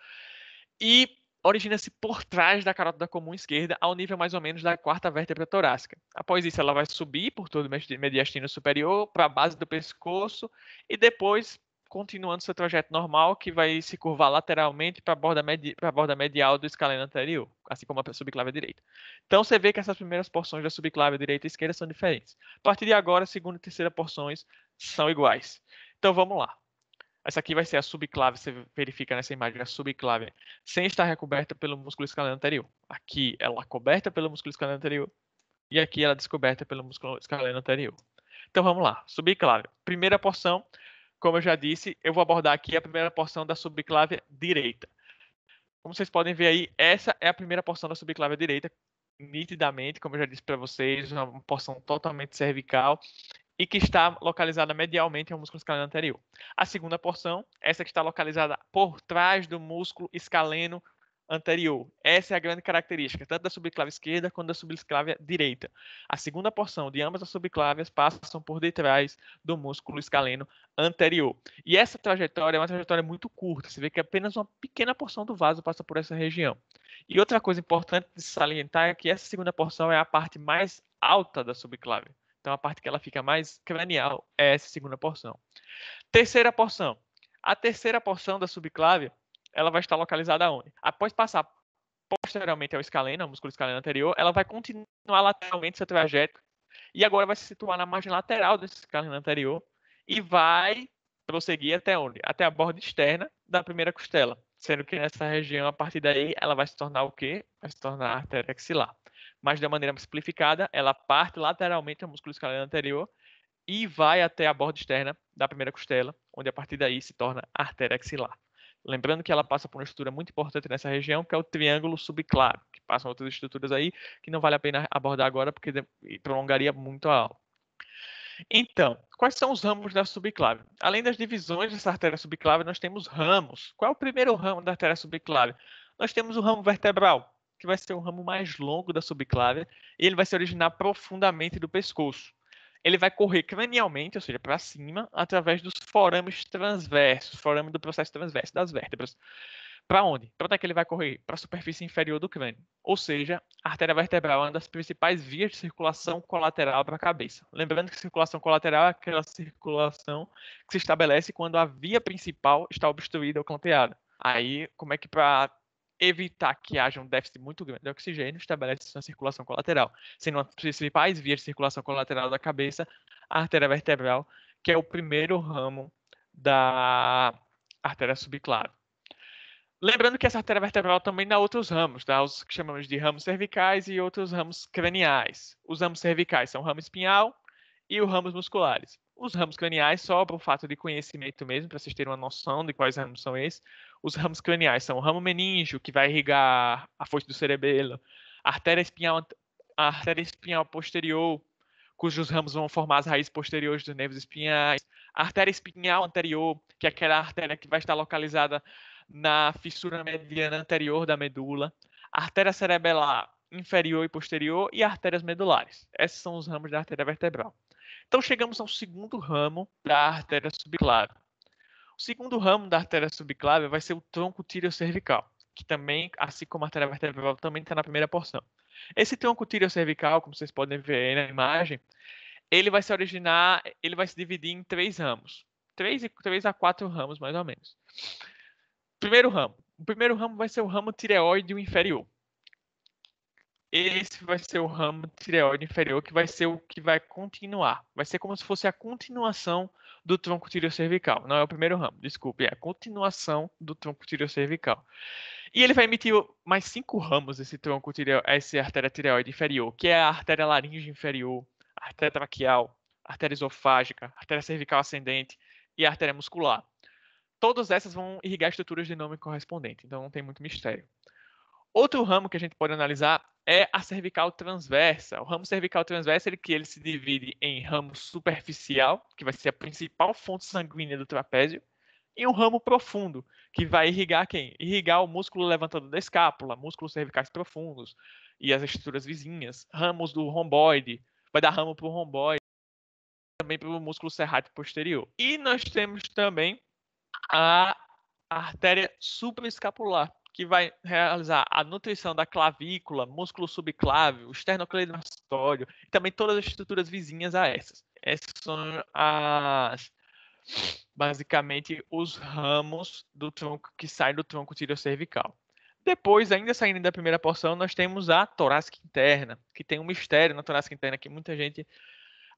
Speaker 1: e origina-se por trás da carótida comum esquerda, ao nível mais ou menos da 4ª vértebra torácica. Após isso, ela vai subir por todo o mediastino superior, para a base do pescoço, e depois, continuando seu trajeto normal, que vai se curvar lateralmente para a borda medial do escaleno anterior, assim como a subclave direita. Então, você vê que essas primeiras porções da subclave direita e esquerda são diferentes. A partir de agora, a segunda e terceira porções são iguais. Então, vamos lá. Essa aqui vai ser a subclave, você verifica nessa imagem, a subclave sem estar recoberta pelo músculo escaleno anterior. Aqui ela é coberta pelo músculo escaleno anterior e aqui ela é descoberta pelo músculo escaleno anterior. Então vamos lá, subclave. Primeira porção, como eu já disse, eu vou abordar aqui a primeira porção da subclave direita. Como vocês podem ver aí, essa é a primeira porção da subclave direita, nitidamente, como eu já disse para vocês, uma porção totalmente cervical e que está localizada medialmente ao músculo escaleno anterior. A segunda porção, essa que está localizada por trás do músculo escaleno anterior. Essa é a grande característica, tanto da subclave esquerda quanto da subclave direita. A segunda porção de ambas as subclávias passam por detrás do músculo escaleno anterior. E essa trajetória é uma trajetória muito curta, você vê que apenas uma pequena porção do vaso passa por essa região. E outra coisa importante de salientar é que essa segunda porção é a parte mais alta da subclave. Então, a parte que ela fica mais cranial é essa segunda porção. Terceira porção. A terceira porção da subclave, ela vai estar localizada onde? Após passar posteriormente ao escaleno, ao músculo escaleno anterior, ela vai continuar lateralmente seu trajeto e agora vai se situar na margem lateral desse escaleno anterior e vai prosseguir até onde? Até a borda externa da primeira costela. Sendo que nessa região, a partir daí, ela vai se tornar o quê? Vai se tornar a artéria axilar. mas de uma maneira simplificada, ela parte lateralmente do músculo escaleno anterior e vai até a borda externa da primeira costela, onde a partir daí se torna artéria axilar. Lembrando que ela passa por uma estrutura muito importante nessa região, que é o triângulo subclaro, que passam outras estruturas aí que não vale a pena abordar agora, porque prolongaria muito a aula. Então, quais são os ramos da subclave? Além das divisões dessa artéria subclave, nós temos ramos. Qual é o primeiro ramo da artéria subclave? Nós temos o ramo vertebral, que vai ser o ramo mais longo da subclave, e ele vai se originar profundamente do pescoço. Ele vai correr cranialmente, ou seja, para cima, através dos forames transversos, forame do processo transverso das vértebras. Para onde? Para onde é que ele vai correr? Para a superfície inferior do crânio. Ou seja, a artéria vertebral é uma das principais vias de circulação colateral para a cabeça. Lembrando que circulação colateral é aquela circulação que se estabelece quando a via principal está obstruída ou clampeada. Aí, como é que para evitar que haja um déficit muito grande de oxigênio, estabelece uma circulação colateral, sendo uma das principais vias de circulação colateral da cabeça a artéria vertebral, que é o primeiro ramo da artéria subclave. Lembrando que essa artéria vertebral também dá outros ramos, tá? Os que chamamos de ramos cervicais e outros ramos craniais. Os ramos cervicais são o ramo espinhal e os ramos musculares. Os ramos craniais, só por fato de conhecimento mesmo, para vocês terem uma noção de quais ramos são esses. Os ramos craniais são o ramo meníngeo, que vai irrigar a foice do cerebelo, a artéria espinhal posterior, cujos ramos vão formar as raízes posteriores dos nervos espinhais, a artéria espinhal anterior, que é aquela artéria que vai estar localizada na fissura mediana anterior da medula, a artéria cerebelar inferior e posterior e artérias medulares. Esses são os ramos da artéria vertebral. Então chegamos ao segundo ramo da artéria subclave. O segundo ramo da artéria subclave vai ser o tronco tireocervical, que também, assim como a artéria vertebral, também está na primeira porção. Esse tronco tireocervical, como vocês podem ver aí na imagem, ele vai se dividir em 3 ramos. 3 a 4 ramos, mais ou menos. Primeiro ramo. O primeiro ramo vai ser o ramo tireoide inferior. Esse vai ser o ramo tireoide inferior, que vai ser o que vai continuar. Vai ser como se fosse a continuação do tronco tireocervical. Não é o primeiro ramo, desculpe, é a continuação do tronco tireocervical. E ele vai emitir mais 5 ramos, essa artéria tireoide inferior, que é a artéria laríngea inferior, a artéria traqueal, a artéria esofágica, a artéria cervical ascendente e a artéria muscular. Todas essas vão irrigar estruturas de nome correspondente, então não tem muito mistério. Outro ramo que a gente pode analisar é a cervical transversa. O ramo cervical transversa ele se divide em ramo superficial, que vai ser a principal fonte sanguínea do trapézio, e um ramo profundo, que vai irrigar quem? Irrigar o músculo levantador da escápula, músculos cervicais profundos e as estruturas vizinhas, ramos do romboide, vai dar ramo para o romboide, também para o músculo serrátil posterior. E nós temos também a artéria supraescapular, que vai realizar a nutrição da clavícula, músculo subclávio, esternocleidomastoide e também todas as estruturas vizinhas a essas. Essas são basicamente os ramos do tronco que saem do tronco tireocervical. Depois, ainda saindo da primeira porção, nós temos a torácica interna, que tem um mistério na torácica interna que muita gente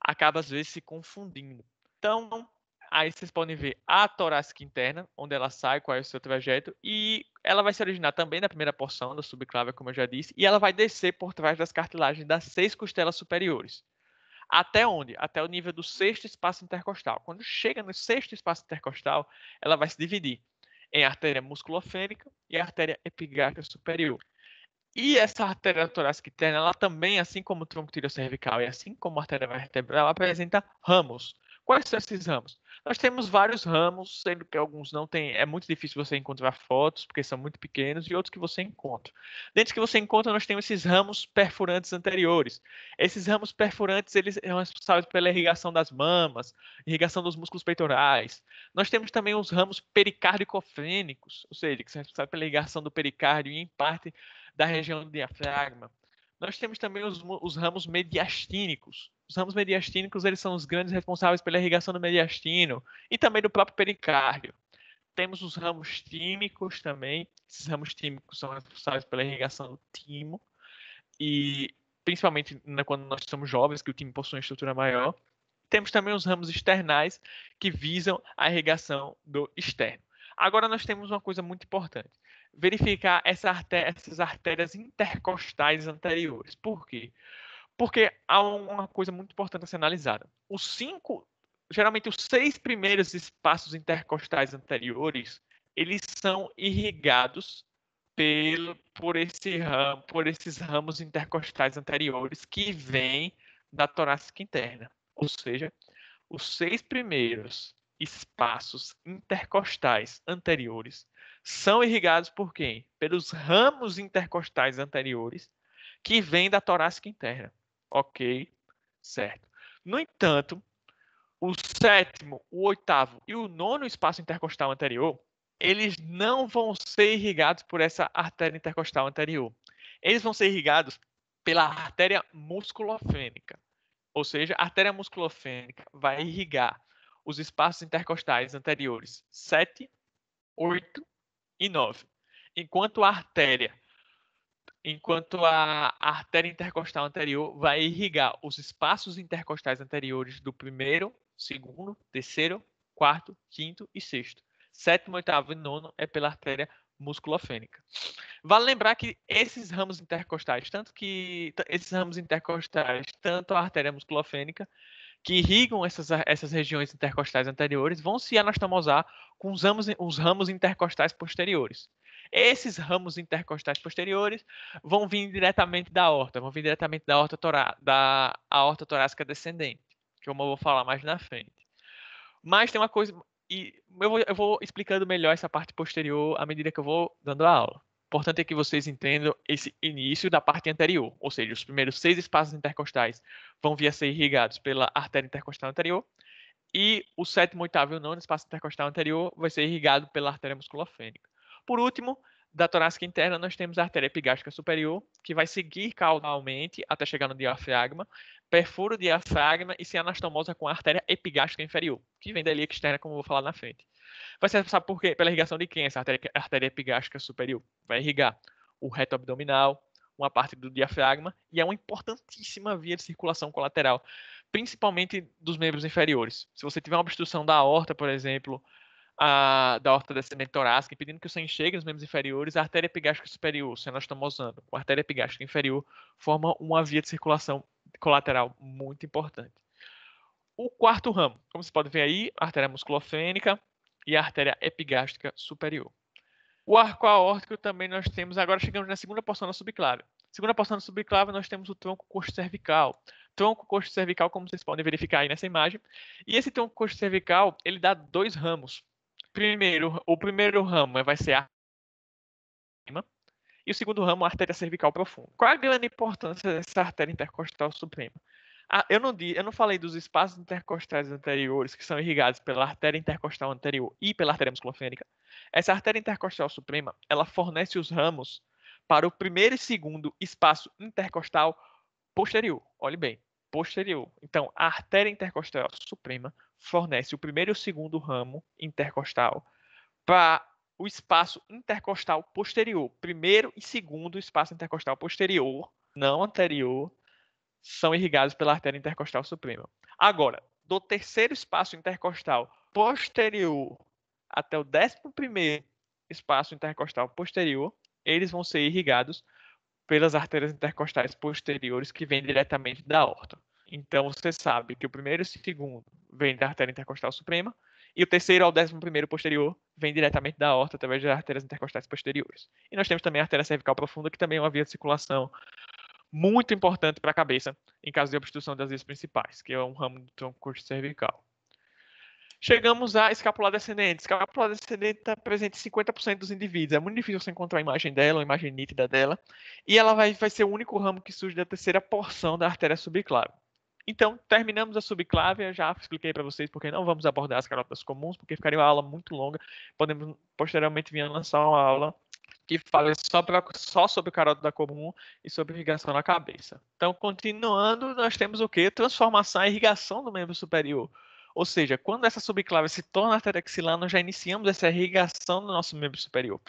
Speaker 1: acaba às vezes se confundindo. Então, aí vocês podem ver a torácica interna, onde ela sai, qual é o seu trajeto, e ela vai se originar também na primeira porção da subclávia, como eu já disse, e ela vai descer por trás das cartilagens das 6 costelas superiores. Até onde? Até o nível do sexto espaço intercostal. Quando chega no sexto espaço intercostal, ela vai se dividir em artéria musculofênica e artéria epigráfica superior. E essa artéria torácica interna, ela também, assim como o tronco tireocervical e assim como a artéria vertebral, ela apresenta ramos. Quais são esses ramos? Nós temos vários ramos, sendo que alguns não tem, é muito difícil você encontrar fotos, porque são muito pequenos, e outros que você encontra. Dentro que você encontra, nós temos esses ramos perfurantes anteriores. Esses ramos perfurantes, eles são responsáveis pela irrigação das mamas, irrigação dos músculos peitorais. Nós temos também os ramos pericárdicofrênicos, ou seja, que são responsáveis pela irrigação do pericárdio e, em parte, da região do diafragma. Nós temos também os ramos mediastínicos. Os ramos mediastínicos, eles são os grandes responsáveis pela irrigação do mediastino e também do próprio pericárdio. Temos os ramos tímicos também. Esses ramos tímicos são responsáveis pela irrigação do timo e principalmente quando nós somos jovens, que o timo possui uma estrutura maior. Temos também os ramos externais que visam a irrigação do externo. Agora nós temos uma coisa muito importante. verificar essas artérias intercostais anteriores. Por quê? Porque há uma coisa muito importante a ser analisada. Geralmente os 6 primeiros espaços intercostais anteriores, eles são irrigados por esses ramos intercostais anteriores que vêm da torácica interna. Ou seja, os 6 primeiros espaços intercostais anteriores são irrigados por quem? Pelos ramos intercostais anteriores que vêm da torácica interna. Ok, certo. No entanto, o sétimo, o oitavo e o nono espaço intercostal anterior, eles não vão ser irrigados por essa artéria intercostal anterior. Eles vão ser irrigados pela artéria musculofênica. Ou seja, a artéria musculofênica vai irrigar os espaços intercostais anteriores 7, 8 e 9. Enquanto a artéria intercostal anterior vai irrigar os espaços intercostais anteriores do primeiro, segundo, terceiro, quarto, quinto e sexto. Sétimo, oitavo e nono é pela artéria musculofênica. Vale lembrar que esses ramos intercostais, tanto a artéria musculofênica, que irrigam essas regiões intercostais anteriores, vão se anastomosar com os ramos intercostais posteriores. Esses ramos intercostais posteriores vão vir diretamente da aorta, da aorta torácica descendente, que eu vou falar mais na frente. Mas tem uma coisa, e eu vou explicando melhor essa parte posterior à medida que eu vou dando a aula. O importante é que vocês entendam esse início da parte anterior, ou seja, os primeiros 6 espaços intercostais vão vir a ser irrigados pela artéria intercostal anterior, e o sétimo, oitavo e o nono espaço intercostal anterior vai ser irrigado pela artéria musculofênica. Por último, da torácica interna, nós temos a artéria epigástrica superior, que vai seguir caudalmente até chegar no diafragma, perfura o diafragma e se anastomosa com a artéria epigástrica inferior, que vem da ilíaca externa, como eu vou falar na frente. Vai ser, sabe por quê? Pela irrigação de quem essa artéria epigástrica superior? Vai irrigar o reto abdominal, uma parte do diafragma, e é uma importantíssima via de circulação colateral, principalmente dos membros inferiores. Se você tiver uma obstrução da aorta, por exemplo, da aorta descendente torácica, impedindo que o sangue chegue nos membros inferiores, a artéria epigástrica superior, se anastomosando com a artéria epigástrica inferior, forma uma via de circulação colateral muito importante. O quarto ramo, como você pode ver aí, a artéria musculofênica e a artéria epigástrica superior. O arco aórtico também nós temos, agora chegamos na segunda porção da subclávia. Segunda porção da subclávia nós temos o tronco costo cervical. Tronco costo cervical, como vocês podem verificar aí nessa imagem. E esse tronco costo cervical, ele dá 2 ramos. O primeiro ramo vai ser a suprema e o segundo ramo a artéria cervical profunda. Qual é a grande importância dessa artéria intercostal suprema? Eu não falei dos espaços intercostais anteriores que são irrigados pela artéria intercostal anterior e pela artéria musculofênica. Essa artéria intercostal suprema, ela fornece os ramos para o primeiro e segundo espaço intercostal posterior. Olhe bem, posterior. Então, a artéria intercostal suprema fornece o primeiro e o segundo ramo intercostal para o espaço intercostal posterior. Primeiro e segundo espaço intercostal posterior, não anterior, são irrigados pela artéria intercostal suprema. Agora, do terceiro espaço intercostal posterior até o 11º espaço intercostal posterior, eles vão ser irrigados pelas artérias intercostais posteriores que vêm diretamente da aorta. Então, você sabe que o primeiro e o segundo vêm da artéria intercostal suprema e o terceiro ao 11º posterior vem diretamente da aorta através das artérias intercostais posteriores. E nós temos também a artéria cervical profunda, que também é uma via de circulação muito importante para a cabeça em caso de obstrução das vias principais, que é um ramo do tronco costo cervical. Chegamos à escapular descendente. A escapular descendente está presente em 50% dos indivíduos. É muito difícil você encontrar a imagem dela, uma imagem nítida dela. E ela vai ser o único ramo que surge da terceira porção da artéria subclávia. Então, terminamos a subclávia. Já expliquei para vocês porque não vamos abordar as carótidas comuns, porque ficaria uma aula muito longa. Podemos posteriormente vir a lançar uma aula que fala só sobre o carótida comum e sobre irrigação na cabeça. Então, continuando, nós temos o quê? Transformação e irrigação do membro superior. Ou seja, quando essa subclávia se torna artéria axilar, nós já iniciamos essa irrigação do nosso membro superior.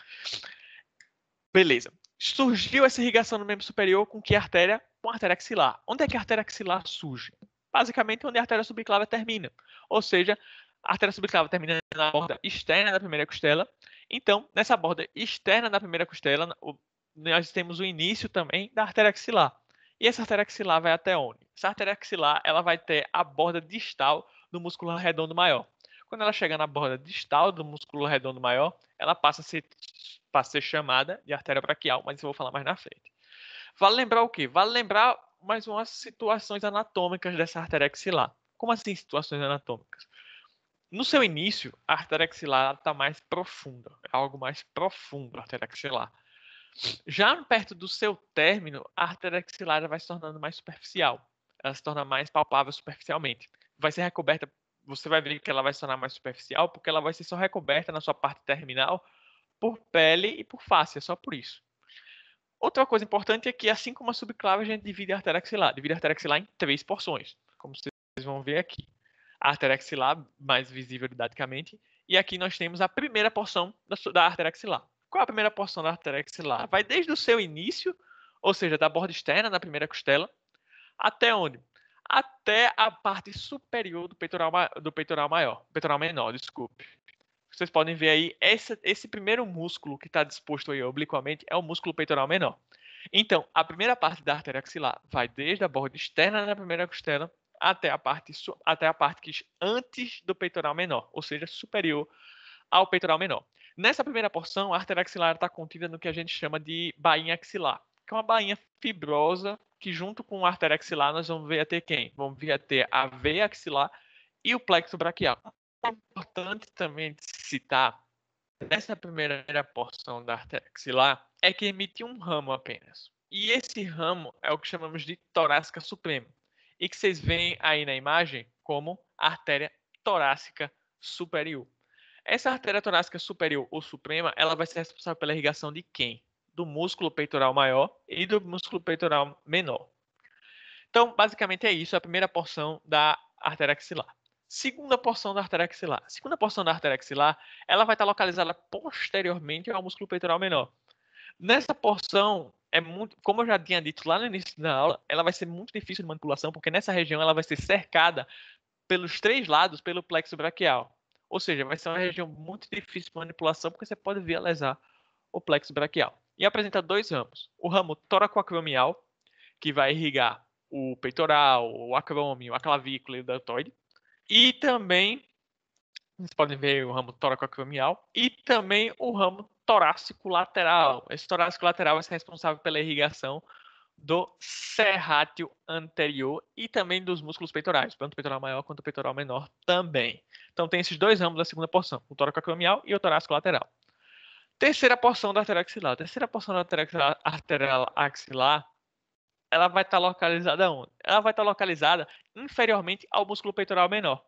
Speaker 1: Beleza. Surgiu essa irrigação no membro superior com que artéria? Com a artéria axilar. Onde é que a artéria axilar surge? Basicamente, onde a artéria subclávia termina. Ou seja, a artéria subclávia termina na borda externa da primeira costela Então, nessa borda externa da primeira costela, nós temos o início também da artéria axilar. E essa artéria axilar vai até onde? Essa artéria axilar, ela vai ter a borda distal do músculo redondo maior. Quando ela chega na borda distal do músculo redondo maior, ela passa a ser chamada de artéria braquial, mas eu vou falar mais na frente. Vale lembrar o quê? Vale lembrar mais umas situações anatômicas dessa artéria axilar. Como assim situações anatômicas? No seu início, a artéria axilar está mais profunda, é algo mais profundo a artéria axilar. Já perto do seu término, a artéria axilar vai se tornando mais superficial. Ela se torna mais palpável superficialmente. Vai ser recoberta, você vai ver que ela vai se tornar mais superficial porque ela vai ser só recoberta na sua parte terminal por pele e por fáscia, só por isso. Outra coisa importante é que, assim como a subclave, a gente divide a artéria axilar. Divide a artéria axilar em 3 porções, como vocês vão ver aqui. A artéria axilar, mais visível didaticamente, e aqui nós temos a primeira porção da artéria axilar. Qual é a primeira porção da artéria axilar? Vai desde o seu início, ou seja, da borda externa da primeira costela, até onde? Até a parte superior do peitoral maior, peitoral menor, desculpe. Vocês podem ver aí, esse primeiro músculo que está disposto aí obliquamente é o músculo peitoral menor. Então, a primeira parte da artéria axilar vai desde a borda externa da primeira costela até a parte que antes do peitoral menor, ou seja, superior ao peitoral menor. Nessa primeira porção, a artéria axilar está contida no que a gente chama de bainha axilar, que é uma bainha fibrosa que, junto com a artéria axilar, nós vamos ver a ter quem? Vamos ver a ter a veia axilar e o plexo braquial. É importante também de citar, nessa primeira porção da artéria axilar, é que emite um ramo apenas. E esse ramo é o que chamamos de torácica suprema. E que vocês veem aí na imagem como artéria torácica superior. Essa artéria torácica superior ou suprema, ela vai ser responsável pela irrigação de quem? Do músculo peitoral maior e do músculo peitoral menor. Então, basicamente é isso, a primeira porção da artéria axilar. Segunda porção da artéria axilar. A segunda porção da artéria axilar, ela vai estar localizada posteriormente ao músculo peitoral menor. Nessa porção, como eu já tinha dito lá no início da aula, ela vai ser muito difícil de manipulação, porque nessa região ela vai ser cercada pelos 3 lados pelo plexo braquial. Ou seja, vai ser uma região muito difícil de manipulação, porque você pode vir a lesar o plexo braquial. E apresenta 2 ramos. O ramo toracoacromial, que vai irrigar o peitoral, o acrômio, a clavícula e o deltoide. E também, vocês podem ver o ramo toracoacromial, e também o ramo torácico lateral. Esse torácico lateral vai ser responsável pela irrigação do serrátil anterior e também dos músculos peitorais, tanto o peitoral maior quanto o peitoral menor também. Então tem esses 2 ramos da segunda porção, o toracoacromial e o torácico lateral. Terceira porção da artéria axilar. A terceira porção da artéria axilar, ela vai estar localizada onde? Ela vai estar localizada inferiormente ao músculo peitoral menor.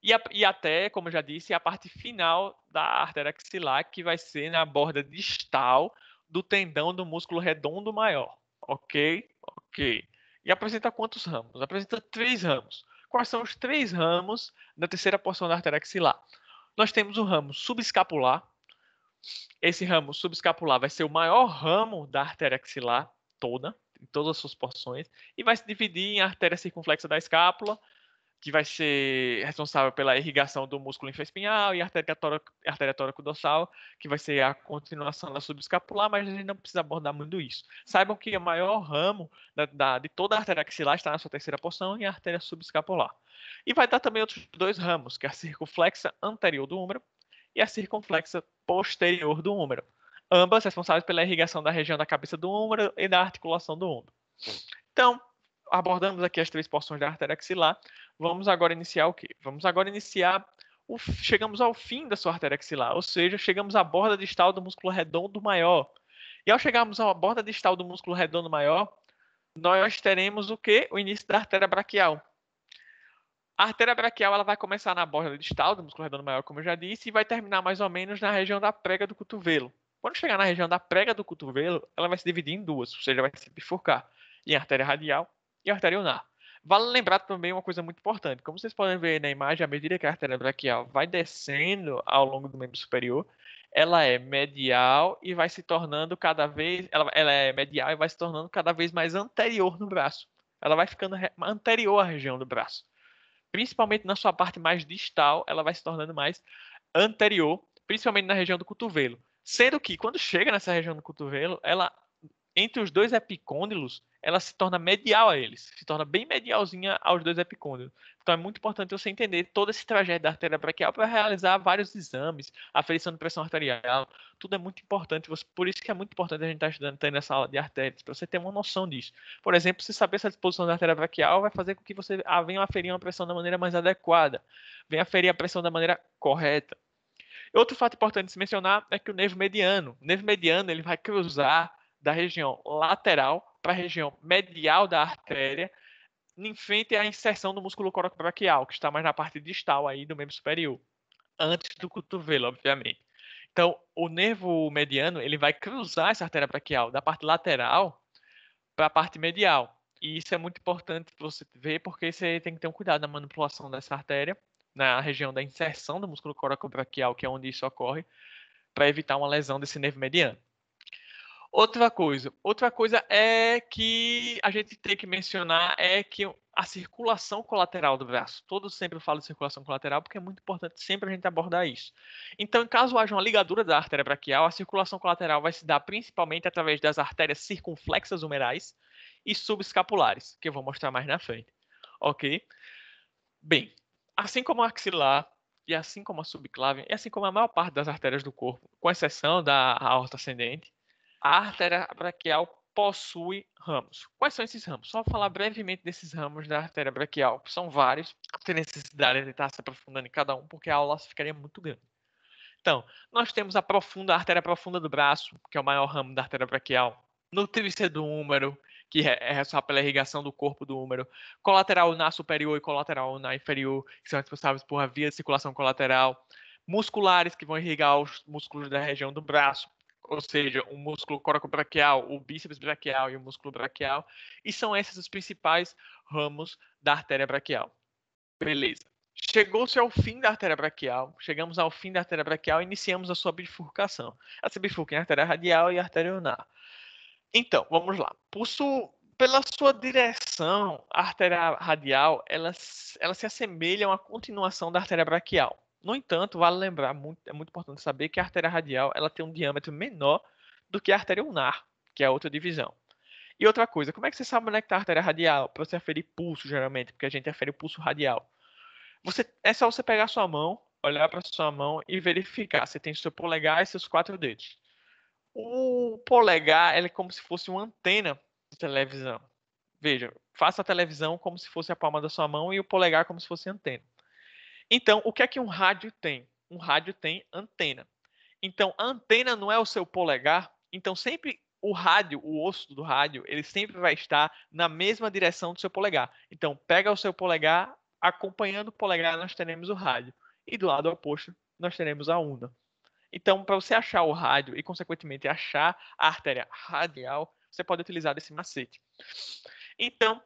Speaker 1: E até, como eu já disse, a parte final da artéria axilar, que vai ser na borda distal do tendão do músculo redondo maior. Ok? Ok. E apresenta quantos ramos? Apresenta 3 ramos. Quais são os 3 ramos da terceira porção da artéria axilar? Nós temos o ramo subescapular. Esse ramo subescapular vai ser o maior ramo da artéria axilar toda, em todas as suas porções, e vai se dividir em artéria circunflexa da escápula, que vai ser responsável pela irrigação do músculo infraespinhal, e a artéria tóraco-dorsal, que vai ser a continuação da subescapular, mas a gente não precisa abordar muito isso. Saibam que o maior ramo de toda a artéria axilar está na sua terceira porção e a artéria subescapular. E vai dar também outros 2 ramos, que é a circunflexa anterior do húmero e a circunflexa posterior do húmero. Ambas responsáveis pela irrigação da região da cabeça do húmero e da articulação do húmero. Então, abordamos aqui as 3 porções da artéria axilar. Vamos agora iniciar o quê? Vamos agora iniciar chegamos ao fim da sua artéria axilar, ou seja, chegamos à borda distal do músculo redondo maior. E ao chegarmos à borda distal do músculo redondo maior, nós teremos o quê? O início da artéria braquial. A artéria braquial ela vai começar na borda distal do músculo redondo maior, como eu já disse, e vai terminar mais ou menos na região da prega do cotovelo. Quando chegar na região da prega do cotovelo, ela vai se dividir em 2, ou seja, vai se bifurcar em artéria radial e artéria ulnar. Vale lembrar também uma coisa muito importante. Como vocês podem ver na imagem, à medida que a artéria braquial vai descendo ao longo do membro superior, ela é medial e vai se tornando cada vez, ela é medial e vai se tornando cada vez mais anterior no braço. Ela vai ficando anterior à região do braço. Principalmente na sua parte mais distal, ela vai se tornando mais anterior principalmente na região do cotovelo. Sendo que, quando chega nessa região do cotovelo, ela, entre os dois epicôndilos, ela se torna medial a eles, se torna bem medialzinha aos dois epicôndilos. Então é muito importante você entender todo esse trajeto da artéria braquial para realizar vários exames, aferição de pressão arterial, tudo é muito importante. Por isso que é muito importante a gente estar estudando tendo essa aula de artérias, para você ter uma noção disso. Por exemplo, se saber essa disposição da artéria braquial vai fazer com que você venha aferir uma pressão da maneira mais adequada, venha aferir a pressão da maneira correta. Outro fato importante de se mencionar é que o nervo mediano ele vai cruzar da região lateral para a região medial da artéria, em frente à inserção do músculo coracobraquial, que está mais na parte distal aí do membro superior, antes do cotovelo, obviamente. Então, o nervo mediano ele vai cruzar essa artéria braquial da parte lateral para a parte medial. E isso é muito importante você ver, porque você tem que ter um cuidado na manipulação dessa artéria, na região da inserção do músculo coracobraquial, que é onde isso ocorre, para evitar uma lesão desse nervo mediano. Outra coisa é que a gente tem que mencionar é que a circulação colateral do braço. Todos sempre falam de circulação colateral porque é muito importante sempre a gente abordar isso. Então, caso haja uma ligadura da artéria braquial, a circulação colateral vai se dar principalmente através das artérias circunflexas humerais e subescapulares, que eu vou mostrar mais na frente. Ok? Bem, assim como a axilar e assim como a subclave, e assim como a maior parte das artérias do corpo, com exceção da aorta ascendente, a artéria braquial possui ramos. Quais são esses ramos? Só falar brevemente desses ramos da artéria braquial. São vários, não tem necessidade de estar se aprofundando em cada um, porque a aula ficaria muito grande. Então, nós temos a artéria profunda do braço, que é o maior ramo da artéria braquial, no tríceps do húmero, que é responsável pela irrigação do corpo do húmero, colateral ulnar superior e colateral ulnar inferior, que são responsáveis por a via de circulação colateral, musculares, que vão irrigar os músculos da região do braço, ou seja, o músculo coracobraquial, o bíceps braquial e o músculo braquial, e são esses os principais ramos da artéria braquial. Beleza. Chegou-se ao fim da artéria braquial, chegamos ao fim da artéria braquial e iniciamos a sua bifurcação. Ela se bifurca em artéria radial e artéria ulnar. Então, vamos lá. Pela sua direção, a artéria radial, ela se assemelha a uma continuação da artéria braquial. No entanto, vale lembrar, é muito importante saber que a artéria radial ela tem um diâmetro menor do que a artéria ulnar, que é a outra divisão. E outra coisa, como é que você sabe onde é que está a artéria radial? Para você aferir pulso, geralmente, porque a gente afere o pulso radial. É só você pegar sua mão, olhar para sua mão e verificar. Você tem seu polegar e seus 4 dedos. O polegar é como se fosse uma antena de televisão. Veja, faça a televisão como se fosse a palma da sua mão e o polegar como se fosse antena. Então, o que é que um rádio tem? Um rádio tem antena. Então, a antena não é o seu polegar. Então, sempre o rádio, o osso do rádio, ele sempre vai estar na mesma direção do seu polegar. Então, pega o seu polegar, acompanhando o polegar, nós teremos o rádio. E do lado oposto, nós teremos a una. Então, para você achar o rádio e, consequentemente, achar a artéria radial, você pode utilizar esse macete. Então,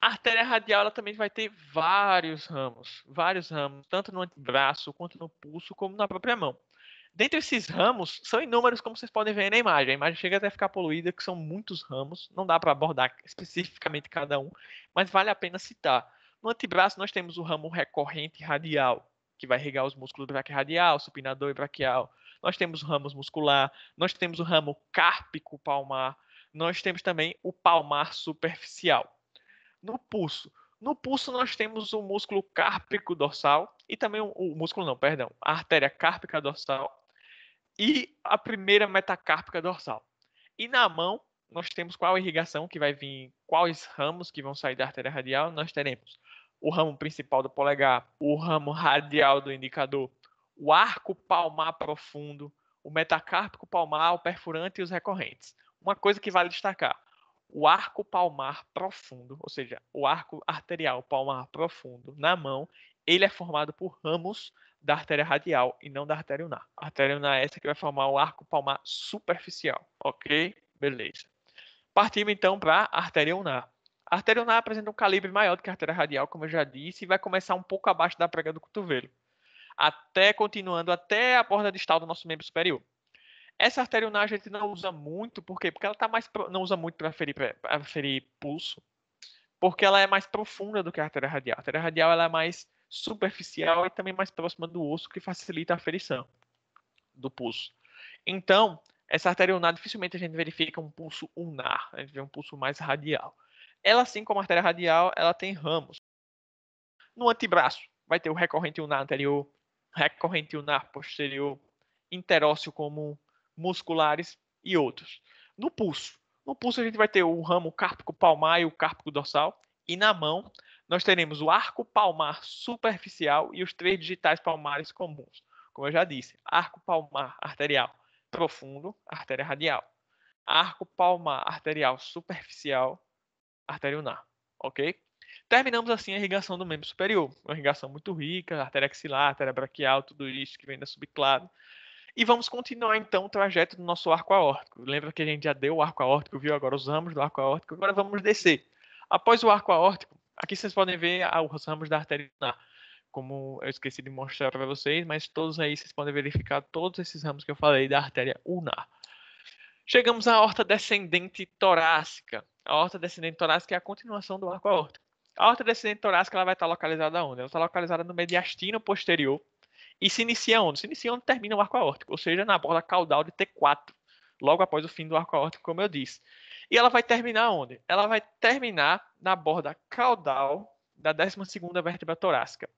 Speaker 1: a artéria radial ela também vai ter vários ramos, tanto no antebraço, quanto no pulso, como na própria mão. Dentre esses ramos, são inúmeros, como vocês podem ver aí na imagem. A imagem chega até a ficar poluída, que são muitos ramos. Não dá para abordar especificamente cada um, mas vale a pena citar. No antebraço, nós temos o ramo recorrente radial, que vai irrigar os músculos braquiorradial, supinador e braquial. Nós temos ramos muscular, nós temos o ramo cárpico palmar, nós temos também o palmar superficial. No pulso. No pulso nós temos o músculo cárpico dorsal e também o músculo não, perdão, a artéria cárpica dorsal e a primeira metacárpica dorsal. E na mão nós temos qual irrigação que vai vir, quais ramos que vão sair da artéria radial, nós teremos o ramo principal do polegar, o ramo radial do indicador, o arco palmar profundo, o metacárpico palmar, o perfurante e os recorrentes. Uma coisa que vale destacar, o arco palmar profundo, ou seja, o arco arterial palmar profundo na mão, ele é formado por ramos da artéria radial e não da artéria ulnar. A artéria ulnar é essa que vai formar o arco palmar superficial, ok? Beleza. Partimos então para a artéria ulnar. A artéria ulnar apresenta um calibre maior do que a artéria radial, como eu já disse, e vai começar um pouco abaixo da prega do cotovelo, continuando até a borda distal do nosso membro superior. Essa artéria ulnar a gente não usa muito, por quê? Porque ela não usa muito para aferir pulso, porque ela é mais profunda do que a artéria radial. A artéria radial ela é mais superficial e também mais próxima do osso, que facilita a aferição. do pulso. Então, essa artéria ulnar, dificilmente a gente verifica um pulso ulnar, a gente vê um pulso mais radial. Ela, assim como a artéria radial, ela tem ramos. No antebraço, vai ter o recorrente ulnar anterior, recorrente ulnar posterior, interósseo comum, musculares e outros. No pulso a gente vai ter o ramo cárpico palmar e o cárpico dorsal, e na mão nós teremos o arco palmar superficial e os três digitais palmares comuns. Como eu já disse, arco palmar arterial profundo, artéria radial. Arco palmar arterial superficial, artéria ulnar. Ok? Terminamos assim a irrigação do membro superior. Uma irrigação muito rica, artéria axilar, artéria braquial, tudo isso que vem da subclave. E vamos continuar então o trajeto do nosso arco aórtico. Lembra que a gente já deu o arco aórtico, viu agora os ramos do arco aórtico? Agora vamos descer. Após o arco aórtico, aqui vocês podem ver os ramos da artéria ulnar. Como eu esqueci de mostrar para vocês, mas todos aí vocês podem verificar todos esses ramos que eu falei da artéria ulnar. Chegamos à aorta descendente torácica. A aorta descendente torácica é a continuação do arco aórtico. A aorta descendente torácica ela vai estar localizada onde? Ela está localizada no mediastino posterior e se inicia onde? Se inicia onde termina o arco aórtico, ou seja, na borda caudal de T4, logo após o fim do arco aórtico, como eu disse. E ela vai terminar onde? Ela vai terminar na borda caudal da 12ª vértebra torácica,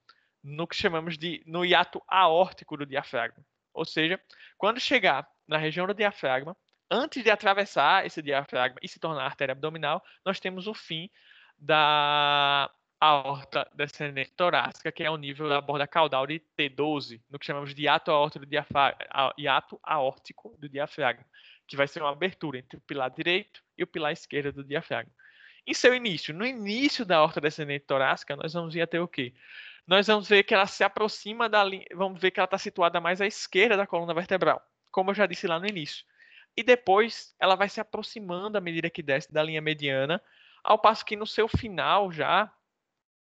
Speaker 1: no que chamamos de no hiato aórtico do diafragma. Ou seja, quando chegar na região do diafragma, antes de atravessar esse diafragma e se tornar artéria abdominal, nós temos o fim da aorta descendente torácica, que é o nível da borda caudal de T12, no que chamamos de hiato aórtico do diafragma, que vai ser uma abertura entre o pilar direito e o pilar esquerdo do diafragma. Em seu início, no início da aorta descendente torácica, nós vamos ter o quê? Nós vamos ver que ela se aproxima da linha, vamos ver que ela está situada mais à esquerda da coluna vertebral, como eu já disse lá no início. E depois ela vai se aproximando à medida que desce da linha mediana, ao passo que no seu final já,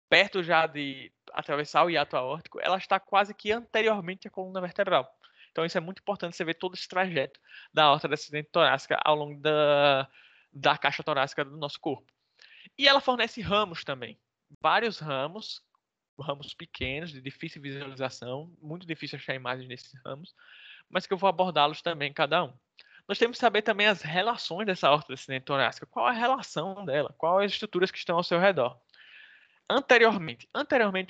Speaker 1: perto já de atravessar o hiato aórtico, ela está quase que anteriormente à coluna vertebral. Então isso é muito importante você ver todo esse trajeto da aorta descendente torácica ao longo da caixa torácica do nosso corpo. E ela fornece ramos também. Vários ramos pequenos, de difícil visualização, muito difícil achar imagens desses ramos, mas que eu vou abordá-los também, cada um. Nós temos que saber também as relações dessa aorta descendente torácica. Qual a relação dela? Quais as estruturas que estão ao seu redor? Anteriormente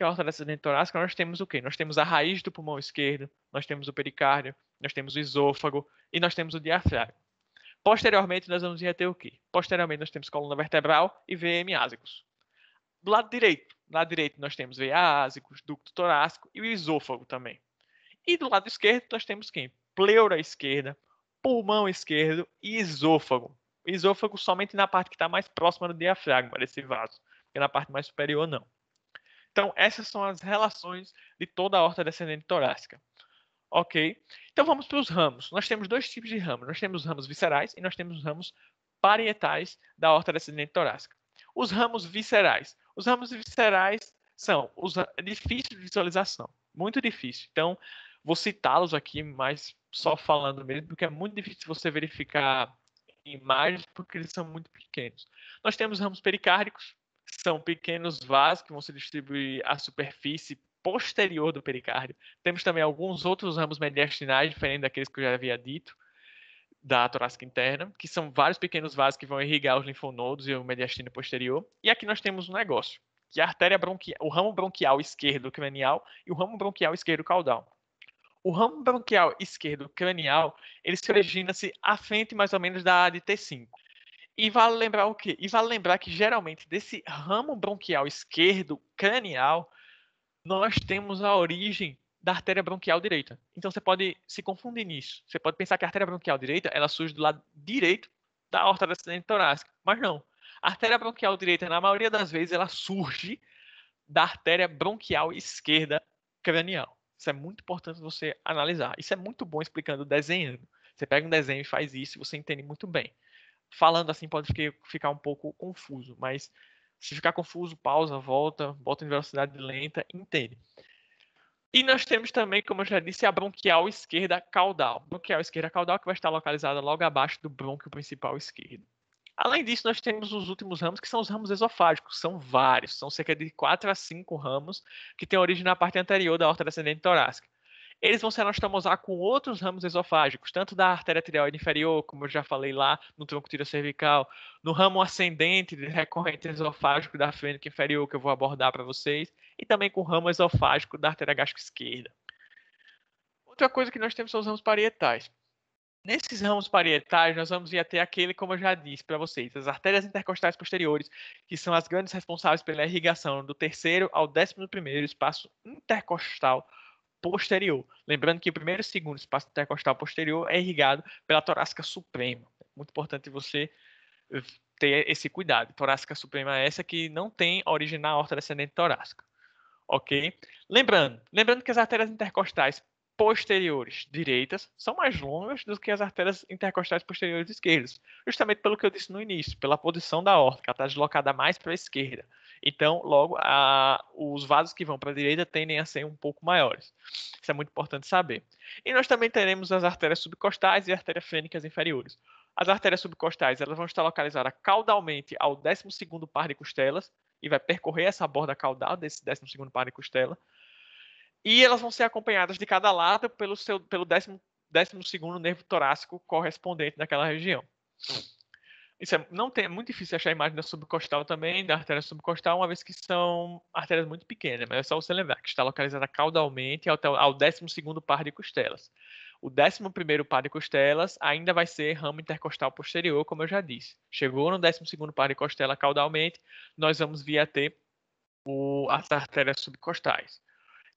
Speaker 1: à aorta descendente torácica, nós temos o quê? Nós temos a raiz do pulmão esquerdo, nós temos o pericárdio, nós temos o esôfago e nós temos o diafragma. Posteriormente, nós vamos ter o quê? Posteriormente, nós temos coluna vertebral e VM ásicos. Do lado direito nós temos veia ásicos, ducto torácico e o esôfago também. E do lado esquerdo nós temos quem? Pleura esquerda, pulmão esquerdo e esôfago. Esôfago somente na parte que está mais próxima do diafragma desse vaso, porque na parte mais superior não. Então essas são as relações de toda a aorta descendente torácica. Ok? Então vamos para os ramos. Nós temos dois tipos de ramos. Nós temos os ramos viscerais e nós temos os ramos parietais da aorta descendente torácica. Os ramos viscerais. Os ramos viscerais são difíceis de visualização. Muito difícil. Então, vou citá-los aqui, mas só falando mesmo, porque é muito difícil você verificar imagens, porque eles são muito pequenos. Nós temos ramos pericárdicos, são pequenos vasos que vão se distribuir à superfície posterior do pericárdio. Temos também alguns outros ramos mediastinais, diferentes daqueles que eu já havia dito, da torácica interna, que são vários pequenos vasos que vão irrigar os linfonodos e o mediastino posterior. E aqui nós temos um negócio, que é a artéria bronquial, o ramo bronquial esquerdo cranial e o ramo bronquial esquerdo caudal. O ramo bronquial esquerdo cranial, ele se origina-se à frente mais ou menos da A de T5. E vale lembrar o quê? E vale lembrar que geralmente desse ramo bronquial esquerdo cranial, nós temos a origem da artéria bronquial direita. Então você pode se confundir nisso. Você pode pensar que a artéria bronquial direita ela surge do lado direito da aorta descendente torácica, mas não. A artéria bronquial direita, na maioria das vezes, ela surge da artéria bronquial esquerda cranial. Isso é muito importante você analisar. Isso é muito bom explicando desenhando. Você pega um desenho e faz isso e você entende muito bem. Falando assim pode ficar um pouco confuso, mas se ficar confuso, pausa, volta, bota em velocidade lenta, entende. E nós temos também, como eu já disse, a bronquial esquerda caudal. Bronquial esquerda caudal que vai estar localizada logo abaixo do brônquio principal esquerdo. Além disso, nós temos os últimos ramos, que são os ramos esofágicos. São vários, são cerca de 4 a 5 ramos, que têm origem na parte anterior da aorta descendente torácica. Eles vão se anastomosar com outros ramos esofágicos, tanto da artéria tireoide inferior, como eu já falei lá no tronco tireocervical, no ramo ascendente recorrente esofágico da fênica inferior, que eu vou abordar para vocês, e também com o ramo esofágico da artéria gástrica esquerda. Outra coisa que nós temos são os ramos parietais. Nesses ramos parietais, nós vamos vir a ter aquele, como eu já disse para vocês, as artérias intercostais posteriores, que são as grandes responsáveis pela irrigação do terceiro ao 11º espaço intercostal posterior. Lembrando que o primeiro e segundo espaço intercostal posterior é irrigado pela torácica suprema. É muito importante você ter esse cuidado. Torácica suprema é essa que não tem origem na aorta descendente torácica. Ok? Lembrando que as artérias intercostais posteriores direitas são mais longas do que as artérias intercostais posteriores esquerdas, justamente pelo que eu disse no início, pela posição da aorta, que ela está deslocada mais para a esquerda. Então, logo, os vasos que vão para a direita tendem a ser um pouco maiores. Isso é muito importante saber. E nós também teremos as artérias subcostais e artérias fênicas inferiores. As artérias subcostais elas vão estar localizadas caudalmente ao 12º par de costelas, e vai percorrer essa borda caudal desse 12º par de costela. E elas vão ser acompanhadas de cada lado pelo 12º nervo torácico correspondente naquela região. Isso é muito difícil achar a imagem da subcostal também, da artéria subcostal, uma vez que são artérias muito pequenas, mas é só você lembrar que está localizada caudalmente ao 12º par de costelas. O 11º par de costelas ainda vai ser ramo intercostal posterior, como eu já disse. Chegou no 12º par de costela caudalmente, nós vamos vir a ter as artérias subcostais.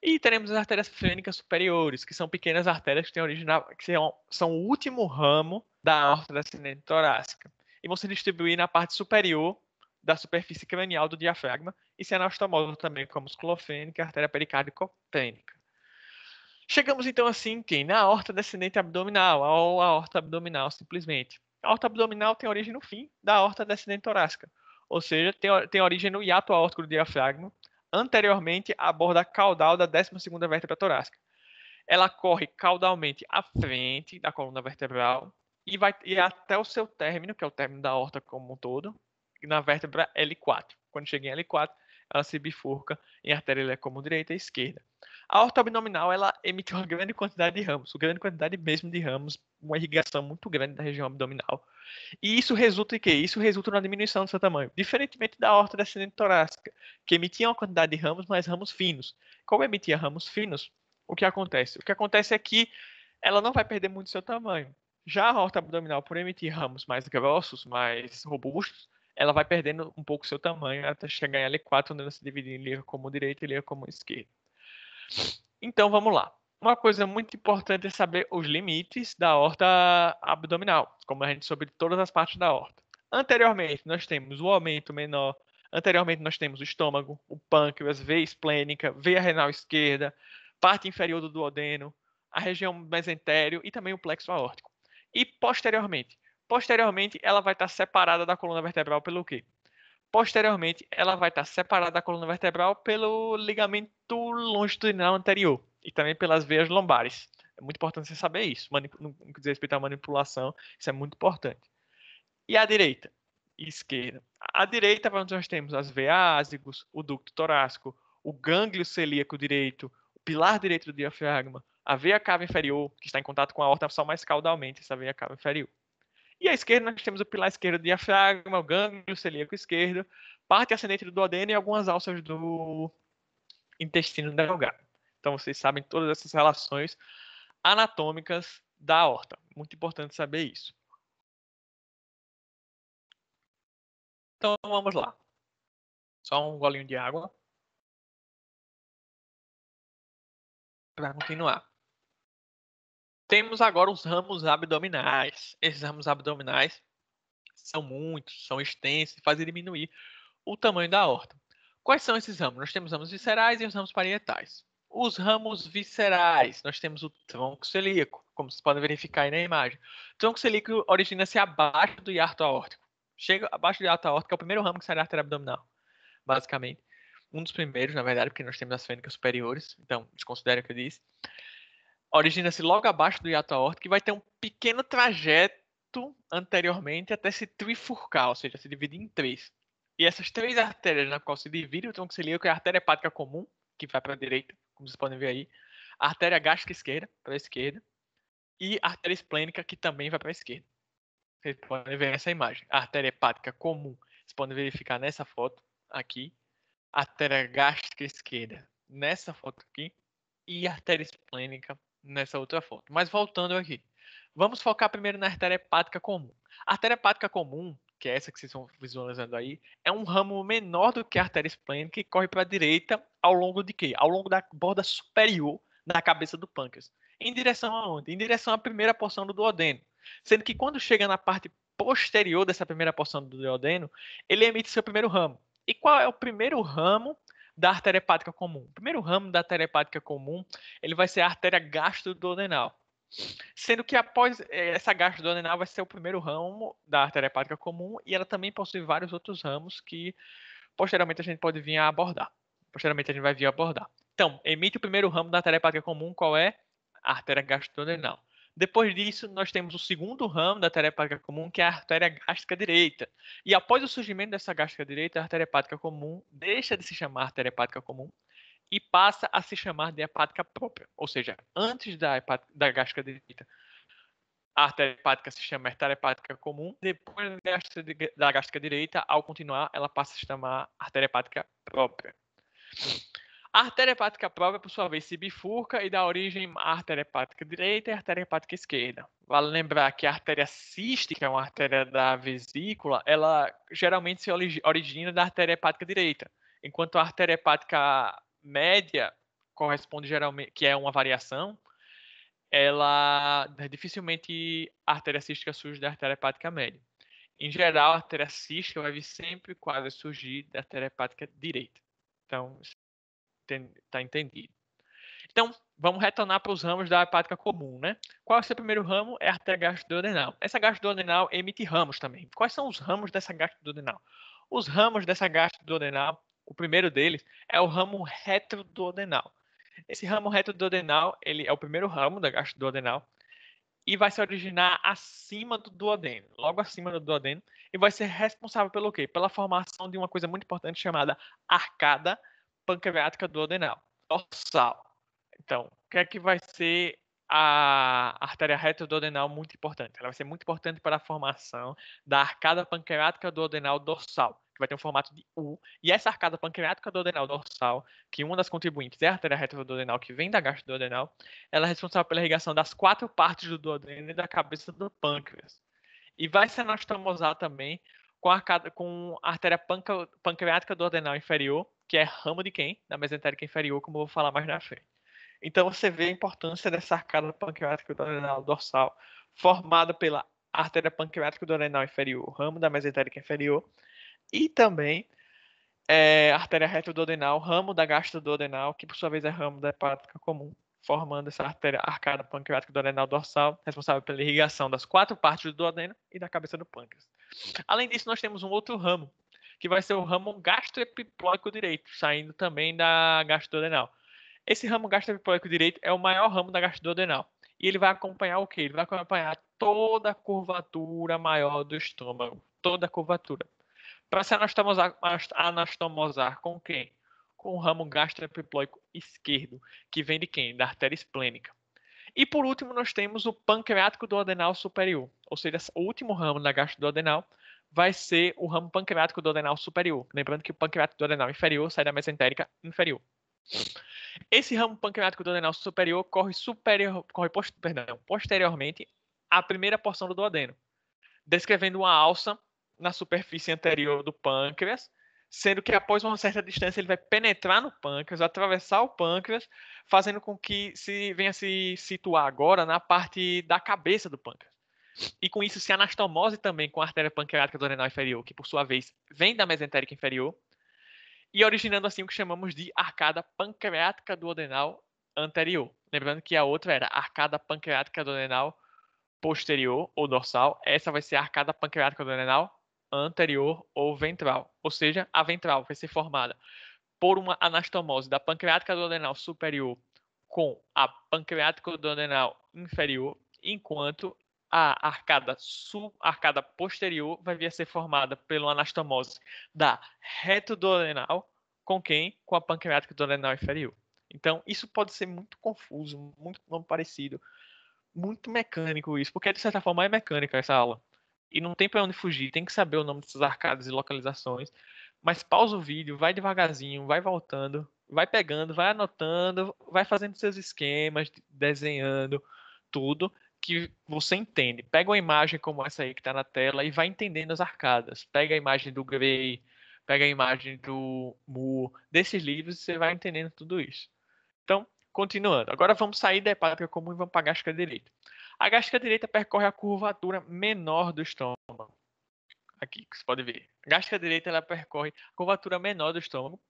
Speaker 1: E teremos as artérias fênicas superiores, que são pequenas artérias que têm origem que são o último ramo da aorta descendente torácica e vão se distribuir na parte superior da superfície cranial do diafragma e se anastomosam também com a musculofênica e a artéria pericárdico-pênica. Chegamos então assim na aorta descendente abdominal, ou aorta abdominal simplesmente. A aorta abdominal tem origem no fim da aorta descendente torácica, ou seja, tem origem no hiato aórtico do diafragma, anteriormente à borda caudal da 12ª vértebra torácica. Ela corre caudalmente à frente da coluna vertebral e vai ir até o seu término, que é o término da aorta como um todo, na vértebra L4. Quando chega em L4, ela se bifurca em artéria ileocomu direita e esquerda. A aorta abdominal ela emite uma grande quantidade de ramos, uma grande quantidade mesmo de ramos, uma irrigação muito grande da região abdominal. E isso resulta em quê? Isso resulta na diminuição do seu tamanho, diferentemente da aorta descendente torácica, que emitia uma quantidade de ramos, mas ramos finos. Como emitia ramos finos, o que acontece? O que acontece é que ela não vai perder muito seu tamanho. Já a aorta abdominal, por emitir ramos mais grossos, mais robustos, ela vai perdendo um pouco seu tamanho até chegar em L4, onde ela se divide em ilha comum direita e ilha comum esquerda. Então vamos lá. Uma coisa muito importante é saber os limites da aorta abdominal, como a gente soube de todas as partes da aorta. Anteriormente, nós temos o aumento menor. Anteriormente, nós temos o estômago, o pâncreas, veia esplênica, veia renal esquerda, parte inferior do duodeno, a região mesentério e também o plexo aórtico. E posteriormente? Posteriormente, ela vai estar separada da coluna vertebral pelo quê? Posteriormente, ela vai estar separada da coluna vertebral pelo ligamento longitudinal anterior e também pelas veias lombares. É muito importante você saber isso. No que diz respeito à manipulação, isso é muito importante. E a direita? E esquerda. À direita, nós temos as veias ázigos, o ducto torácico, o gânglio celíaco direito, o pilar direito do diafragma, a veia cava inferior, que está em contato com a aorta só mais caudalmente, essa veia cava inferior. E à esquerda nós temos o pilar esquerdo do diafragma, o gânglio celíaco esquerdo, parte ascendente do duodeno e algumas alças do intestino delgado. Então vocês sabem todas essas relações anatômicas da aorta. Muito importante saber isso. Então vamos lá. Só um golinho de água para continuar. Temos agora os ramos abdominais. Esses ramos abdominais são muitos, são extensos e fazem diminuir o tamanho da aorta. Quais são esses ramos? Nós temos ramos viscerais e os ramos parietais. Os ramos viscerais, nós temos o tronco celíaco, como vocês podem verificar aí na imagem. O tronco celíaco origina-se abaixo do hiato aórtico. Chega abaixo do hiato aórtico, é o primeiro ramo que sai da artéria abdominal, basicamente. Um dos primeiros, na verdade, porque nós temos as fênicas superiores, então desconsidere o que eu disse. Origina-se logo abaixo do hiato aórtico e vai ter um pequeno trajeto anteriormente até se trifurcar, ou seja, se dividir em três. E essas três artérias na qual se divide o tronco celíaco é a artéria hepática comum, que vai para a direita, como vocês podem ver aí, a artéria gástrica esquerda para a esquerda e a artéria esplênica que também vai para a esquerda. Vocês podem ver nessa imagem. A artéria hepática comum, vocês podem verificar nessa foto aqui. A artéria gástrica esquerda nessa foto aqui e a artéria esplênica nessa outra foto. Mas voltando aqui, vamos focar primeiro na artéria hepática comum. A artéria hepática comum, que é essa que vocês estão visualizando aí, é um ramo menor do que a artéria esplênica que corre para a direita ao longo de quê? Ao longo da borda superior da cabeça do pâncreas. Em direção aonde? Em direção à primeira porção do duodeno. Sendo que quando chega na parte posterior dessa primeira porção do duodeno, ele emite seu primeiro ramo. E qual é o primeiro ramo da artéria hepática comum? O primeiro ramo da artéria hepática comum, ele vai ser a artéria gastroduodenal. Sendo que após essa gastroduodenal vai ser o primeiro ramo da artéria hepática comum e ela também possui vários outros ramos que posteriormente a gente pode vir a abordar. Posteriormente a gente vai vir a abordar. Então, emite o primeiro ramo da artéria hepática comum, qual é? A artéria gastroduodenal. Depois disso, nós temos o segundo ramo da artéria hepática comum, que é a artéria gástrica direita. E após o surgimento dessa gástrica direita, a artéria hepática comum deixa de se chamar artéria hepática comum e passa a se chamar de hepática própria. Ou seja, antes da gástrica direita, a artéria hepática se chama artéria hepática comum. Depois da gástrica direita, ao continuar, ela passa a se chamar artéria hepática própria. A artéria hepática própria, por sua vez, se bifurca e dá origem à artéria hepática direita e à artéria hepática esquerda. Vale lembrar que a artéria cística, uma artéria da vesícula, ela geralmente se origina da artéria hepática direita, enquanto a artéria hepática média corresponde geralmente, que é uma variação, ela dificilmente a artéria cística surge da artéria hepática média. Em geral, a artéria cística vai vir sempre quase surgir da artéria hepática direita. Então, está entendido. Então, vamos retornar para os ramos da hepática comum, né? Qual é o seu primeiro ramo? É a artéria gastroduodenal. Essa gastroduodenal emite ramos também. Quais são os ramos dessa gastroduodenal? Os ramos dessa gastroduodenal, o primeiro deles é o ramo retroduodenal. Esse ramo retroduodenal, ele é o primeiro ramo da gastroduodenal e vai se originar acima do duodeno, logo acima do duodeno, e vai ser responsável pelo quê? Pela formação de uma coisa muito importante chamada arcada pancreática duodenal, dorsal. Então, o que é que vai ser a artéria retroduodenal muito importante? Ela vai ser muito importante para a formação da arcada pancreática duodenal dorsal, que vai ter um formato de U. E essa arcada pancreática duodenal dorsal, que uma das contribuintes é a artéria retroduodenal, que vem da gastroduodenal, ela é responsável pela irrigação das 4 partes do duodeno e da cabeça do pâncreas. E vai se anastomosar também com a artéria pancreática duodenal inferior, que é ramo de quem? Da mesentérica inferior, como eu vou falar mais na frente. Então você vê a importância dessa arcada pancreática duodenal dorsal, formada pela artéria pancreática duodenal inferior, ramo da mesentérica inferior, e também a artéria retroduodenal, ramo da gastroduodenal, que por sua vez é ramo da hepática comum, formando essa artéria arcada pancreática duodenal dorsal, responsável pela irrigação das 4 partes do duodeno e da cabeça do pâncreas. Além disso, nós temos um outro ramo, que vai ser o ramo gastroepiploico direito, saindo também da gastroduodenal. Esse ramo gastroepiploico direito é o maior ramo da gastroduodenal. E ele vai acompanhar o quê? Ele vai acompanhar toda a curvatura maior do estômago. Toda a curvatura. Para se anastomosar com quem? Com o ramo gastroepiploico esquerdo, que vem de quem? Da artéria esplênica. E por último, nós temos o pancreático duodenal superior. Ou seja, o último ramo da gastroduodenal vai ser o ramo pancreático duodenal superior. Lembrando que o pancreático duodenal inferior sai da mesentérica inferior. Esse ramo pancreático duodenal superior corre posteriormente à primeira porção do duodeno, descrevendo uma alça na superfície anterior do pâncreas, sendo que após uma certa distância ele vai penetrar no pâncreas, atravessar o pâncreas, fazendo com que venha se situar agora na parte da cabeça do pâncreas. E com isso se anastomose também com a artéria pancreática duodenal inferior, que por sua vez vem da mesentérica inferior, e originando assim o que chamamos de arcada pancreática duodenal anterior. Lembrando que a outra era arcada pancreática duodenal posterior ou dorsal. Essa vai ser a arcada pancreática duodenal anterior ou ventral. Ou seja, a ventral vai ser formada por uma anastomose da pancreática duodenal superior com a pancreática duodenal inferior, enquanto a arcada posterior vai vir a ser formada pela anastomose da retroduodenal com quem? Com a pancreática duodenal inferior. Então, isso pode ser muito confuso, muito não parecido, muito mecânico isso, porque de certa forma é mecânica essa aula. E não tem para onde fugir, tem que saber o nome dessas arcadas e localizações. Mas pausa o vídeo, vai devagarzinho, vai voltando, vai pegando, vai anotando, vai fazendo seus esquemas, desenhando tudo que você entende. Pega uma imagem como essa aí que está na tela e vai entendendo as arcadas. Pega a imagem do Gray, pega a imagem do Moore, desses livros você vai entendendo tudo isso. Então, continuando. Agora vamos sair da hepática comum e vamos para a gástrica direita. A gástrica direita percorre a curvatura menor do estômago. Aqui, que você pode ver. A gástrica direita ela percorre a curvatura menor do estômago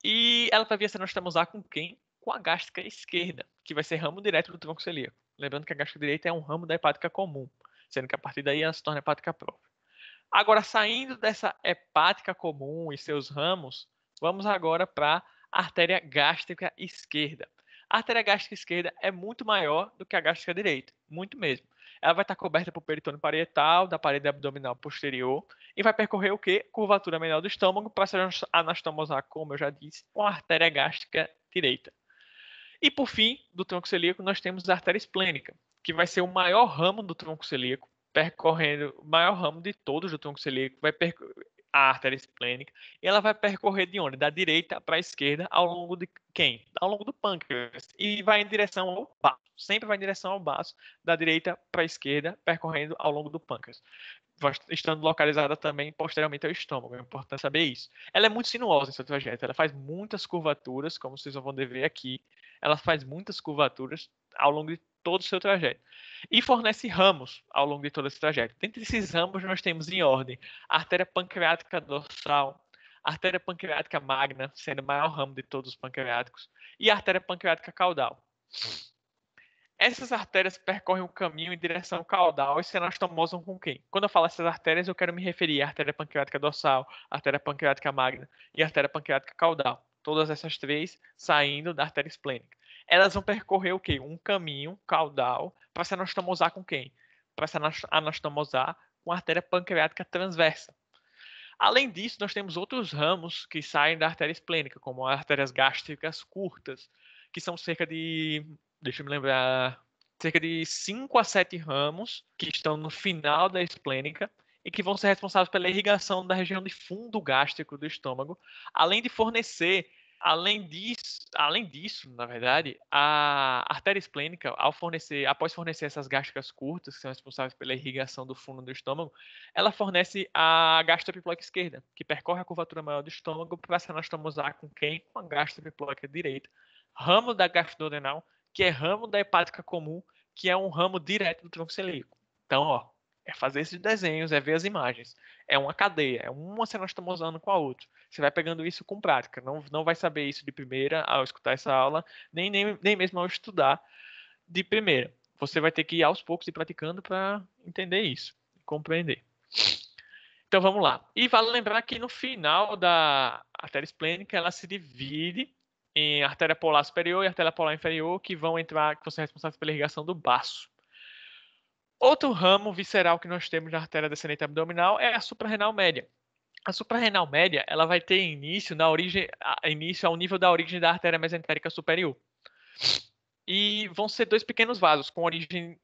Speaker 1: e ela vai vir a se anastomosar com quem? Com a gástrica esquerda, que vai ser ramo direto do tronco celíaco. Lembrando que a gástrica direita é um ramo da hepática comum, sendo que a partir daí ela se torna hepática própria. Agora, saindo dessa hepática comum e seus ramos, vamos agora para a artéria gástrica esquerda. A artéria gástrica esquerda é muito maior do que a gástrica direita, muito mesmo. Ela vai estar coberta por peritônio parietal, da parede abdominal posterior, e vai percorrer o quê? Curvatura menor do estômago para se anastomosar, como eu já disse, com a artéria gástrica direita. E por fim, do tronco celíaco, nós temos a artéria esplênica, que vai ser o maior ramo do tronco celíaco, percorrendo o maior ramo de todos do tronco celíaco, vai a artéria esplênica, e ela vai percorrer de onde? Da direita para a esquerda, ao longo de quem? Ao longo do pâncreas, e vai em direção ao baço, sempre vai em direção ao baço, da direita para a esquerda, percorrendo ao longo do pâncreas, estando localizada também posteriormente ao estômago. É importante saber isso. Ela é muito sinuosa em seu trajeto. Ela faz muitas curvaturas, como vocês vão ver aqui. Ela faz muitas curvaturas ao longo de todo o seu trajeto. E fornece ramos ao longo de todo esse trajeto. Dentre esses ramos, nós temos em ordem a artéria pancreática dorsal, a artéria pancreática magna, sendo o maior ramo de todos os pancreáticos, e a artéria pancreática caudal. Essas artérias percorrem um caminho em direção caudal e se anastomosam com quem? Quando eu falo essas artérias, eu quero me referir à artéria pancreática dorsal, artéria pancreática magna e artéria pancreática caudal. Todas essas três saindo da artéria esplênica. Elas vão percorrer o quê? Um caminho caudal para se anastomosar com quem? Para se anastomosar com a artéria pancreática transversa. Além disso, nós temos outros ramos que saem da artéria esplênica, como as artérias gástricas curtas, que são cerca de, deixa eu me lembrar, cerca de 5 a 7 ramos que estão no final da esplênica e que vão ser responsáveis pela irrigação da região de fundo gástrico do estômago, além de fornecer, além disso, na verdade, a artéria esplênica, após fornecer essas gástricas curtas, que são responsáveis pela irrigação do fundo do estômago, ela fornece a gastropiploica esquerda, que percorre a curvatura maior do estômago para se anastomosar com quem? Com a gastropiploica direita, ramo da gastrodenal, que é ramo da hepática comum, que é um ramo direto do tronco celíaco. Então, ó, é fazer esses desenhos, é ver as imagens. É uma cadeia, é uma se anastomosando com a outra. Você vai pegando isso com prática. Não vai saber isso de primeira ao escutar essa aula, nem mesmo ao estudar de primeira. Você vai ter que ir aos poucos e praticando para entender isso, compreender. Então vamos lá. E vale lembrar que no final da artéria esplênica ela se divide em artéria polar superior e artéria polar inferior, que vão ser responsáveis pela irrigação do baço. Outro ramo visceral que nós temos na artéria descendente abdominal é a suprarrenal média. A suprarrenal média ela vai ter início ao nível da origem da artéria mesentérica superior. E vão ser dois pequenos vasos com origem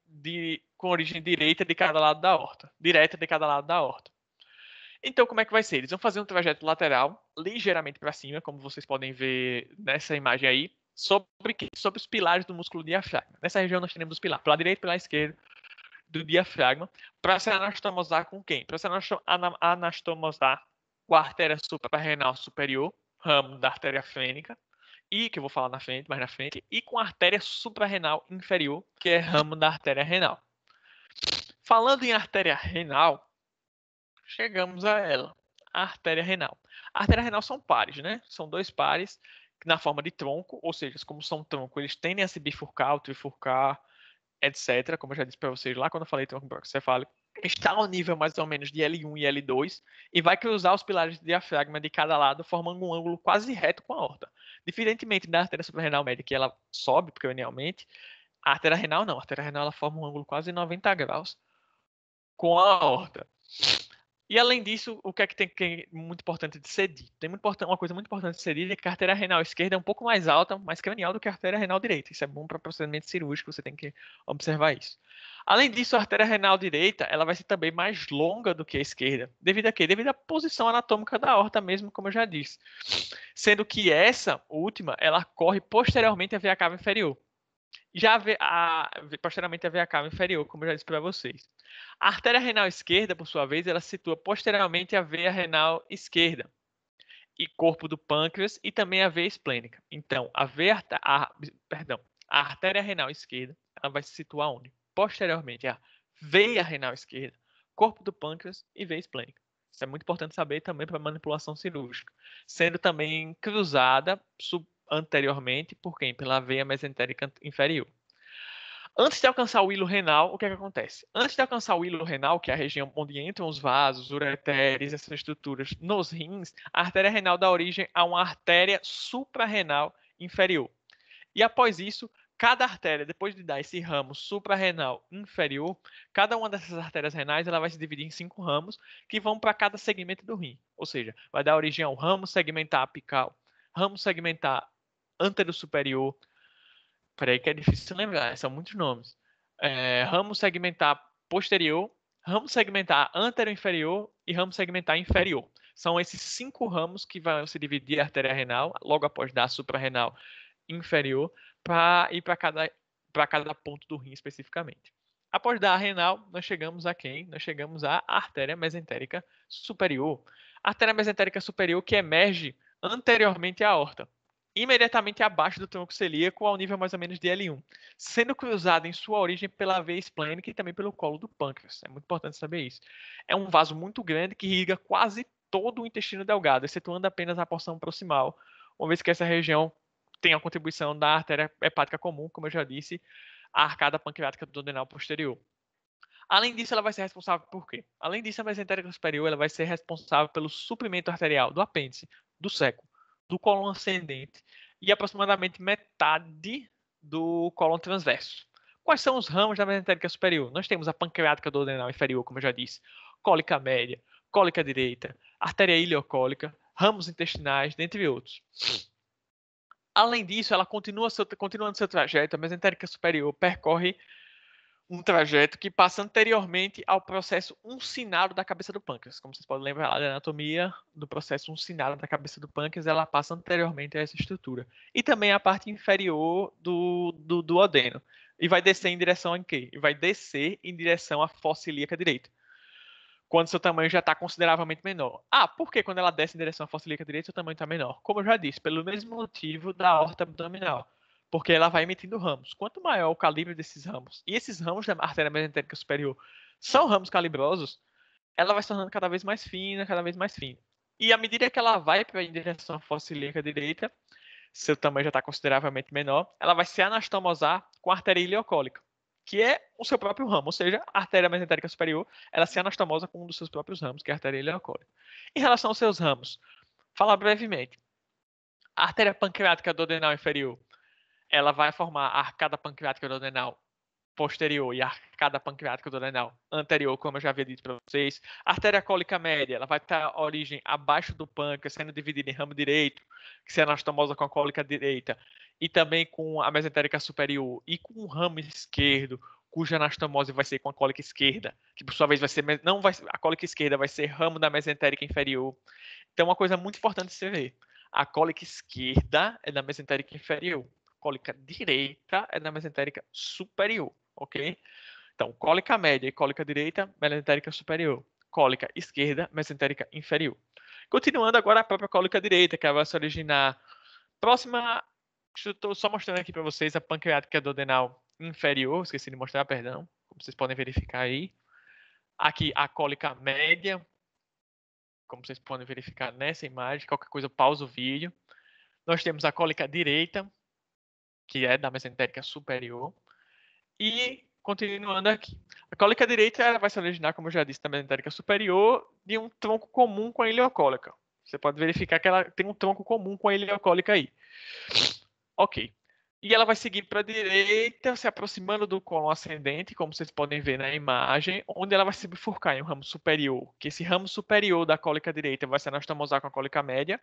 Speaker 1: direita de cada lado da aorta. Direta de cada lado da aorta. Então, como é que vai ser? Eles vão fazer um trajeto lateral, ligeiramente para cima, como vocês podem ver nessa imagem aí, sobre os pilares do músculo diafragma. Nessa região nós teremos os pilares, pela direita e pela esquerda do diafragma, para se anastomosar com quem? Para se anastomosar com a artéria suprarrenal superior, ramo da artéria fênica, e que eu vou falar mais na frente, e com a artéria suprarrenal inferior, que é ramo da artéria renal. Falando em artéria renal, chegamos a ela, a artéria renal. A artéria renal são pares, né? São dois pares na forma de tronco, ou seja, como são tronco, eles tendem a se bifurcar, ou trifurcar, etc. Como eu já disse para vocês lá quando eu falei tronco broncocefálico, está ao nível mais ou menos de L1 e L2 e vai cruzar os pilares de diafragma de cada lado, formando um ângulo quase reto com a aorta. Diferentemente da artéria suprarrenal média, que ela sobe perinealmente, a artéria renal não. A artéria renal ela forma um ângulo quase 90 graus com a aorta. E além disso, o que é que tem que é muito importante de ser dito? Uma coisa muito importante de ser dita é que a artéria renal esquerda é um pouco mais alta, mais cranial do que a artéria renal direita. Isso é bom para procedimento cirúrgico, você tem que observar isso. Além disso, a artéria renal direita, ela vai ser também mais longa do que a esquerda. Devido a quê? Devido à posição anatômica da aorta mesmo, como eu já disse. Sendo que essa última, ela corre posteriormente à veia cava inferior. Já posteriormente a veia cava inferior, como eu já disse para vocês. A artéria renal esquerda, por sua vez, ela se situa posteriormente à veia renal esquerda e corpo do pâncreas e também a veia esplênica. Então, a artéria renal esquerda, ela vai se situar onde? Posteriormente à veia renal esquerda, corpo do pâncreas e veia esplênica. Isso é muito importante saber também para manipulação cirúrgica, sendo também cruzada anteriormente por quem? Pela veia mesentérica inferior. Antes de alcançar o hilo renal, o que é que acontece? Antes de alcançar o hilo renal, que é a região onde entram os vasos, ureteres, essas estruturas nos rins, a artéria renal dá origem a uma artéria suprarrenal inferior. E após isso, cada artéria, depois de dar esse ramo suprarrenal inferior, cada uma dessas artérias renais ela vai se dividir em 5 ramos que vão para cada segmento do rim. Ou seja, vai dar origem ao ramo segmentar apical, ramo segmentar antero-superior. Peraí que é difícil lembrar, são muitos nomes. Ramo segmentar posterior, ramo segmentar antero-inferior e ramo segmentar inferior. São esses 5 ramos que vão se dividir a artéria renal, logo após dar a suprarrenal inferior, para ir para cada ponto do rim especificamente. Após dar a renal, nós chegamos a quem? Nós chegamos à artéria mesentérica superior. A artéria mesentérica superior que emerge anteriormente à aorta, imediatamente abaixo do tronco celíaco, ao nível mais ou menos de L1, sendo cruzada em sua origem pela veia esplênica e também pelo colo do pâncreas. É muito importante saber isso. É um vaso muito grande que irriga quase todo o intestino delgado, excetuando apenas a porção proximal, uma vez que essa região tem a contribuição da artéria hepática comum, como eu já disse, a arcada pancreática duodenal posterior. Além disso, ela vai ser responsável por quê? Além disso, a mesentérica superior ela vai ser responsável pelo suprimento arterial do apêndice, do seco, do cólon ascendente e aproximadamente metade do cólon transverso. Quais são os ramos da mesentérica superior? Nós temos a pancreática duodenal inferior, como eu já disse, cólica média, cólica direita, artéria ileocólica, ramos intestinais, dentre outros. Além disso, ela continuando seu trajeto, a mesentérica superior percorre um trajeto que passa anteriormente ao processo uncinado da cabeça do pâncreas. Como vocês podem lembrar lá da anatomia do processo uncinado da cabeça do pâncreas, ela passa anteriormente a essa estrutura. E também a parte inferior do duodeno. E vai descer em direção a quê? E vai descer em direção à fossa ilíaca direita, quando seu tamanho já está consideravelmente menor. Por que quando ela desce em direção à fossa ilíaca direita, seu tamanho está menor? Como eu já disse, pelo mesmo motivo da aorta abdominal. Porque ela vai emitindo ramos. Quanto maior o calibre desses ramos, e esses ramos da artéria mesentérica superior são ramos calibrosos, ela vai se tornando cada vez mais fina, cada vez mais fina. E à medida que ela vai em direção à fossa ilíaca direita, seu tamanho já está consideravelmente menor, ela vai se anastomosar com a artéria ileocólica, que é o seu próprio ramo, ou seja, a artéria mesentérica superior, ela se anastomosa com um dos seus próprios ramos, que é a artéria ileocólica. Em relação aos seus ramos, falar brevemente. A artéria pancreática duodenal inferior, ela vai formar a arcada pancreática duodenal posterior e a arcada pancreática duodenal anterior, como eu já havia dito para vocês. A artéria cólica média, ela vai ter a origem abaixo do pâncreas, sendo dividida em ramo direito, que se anastomosa com a cólica direita, e também com a mesentérica superior, e com o ramo esquerdo, cuja anastomose vai ser com a cólica esquerda, que por sua vez vai ser, não vai, a cólica esquerda vai ser ramo da mesentérica inferior. Então, uma coisa muito importante de você ver, a cólica esquerda é da mesentérica inferior, a cólica direita é da mesentérica superior. Ok? Então, cólica média e cólica direita, mesentérica superior. Cólica esquerda, mesentérica inferior. Continuando agora a própria cólica direita, que vai se originar próxima. Estou só mostrando aqui para vocês a pancreática duodenal inferior. Esqueci de mostrar, perdão. Como vocês podem verificar aí. Aqui a cólica média. Como vocês podem verificar nessa imagem. Qualquer coisa, pausa o vídeo. Nós temos a cólica direita, que é da mesentérica superior. E continuando aqui. A cólica direita ela vai se originar, como eu já disse, da mesentérica superior, de um tronco comum com a ileocólica. Você pode verificar que ela tem um tronco comum com a ileocólica aí. Ok. E ela vai seguir para a direita, se aproximando do cólon ascendente, como vocês podem ver na imagem, onde ela vai se bifurcar em um ramo superior, que esse ramo superior da cólica direita vai se anastomosar com a cólica média,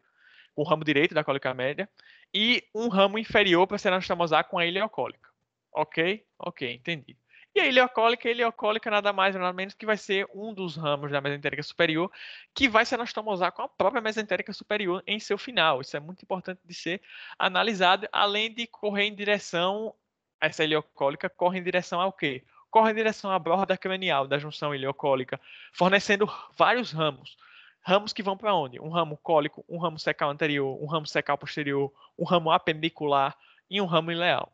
Speaker 1: com o ramo direito da cólica média, e um ramo inferior para se anastomosar com a ileocólica. Ok? Ok, entendi. E a ileocólica nada mais nada menos que vai ser um dos ramos da mesentérica superior que vai se anastomosar com a própria mesentérica superior em seu final. Isso é muito importante de ser analisado, além de correr em direção, essa ileocólica corre em direção ao quê? Corre em direção à borda cranial da junção ileocólica, fornecendo vários ramos. Ramos que vão para onde? Um ramo cólico, um ramo secal anterior, um ramo secal posterior, um ramo apendicular e um ramo ileal.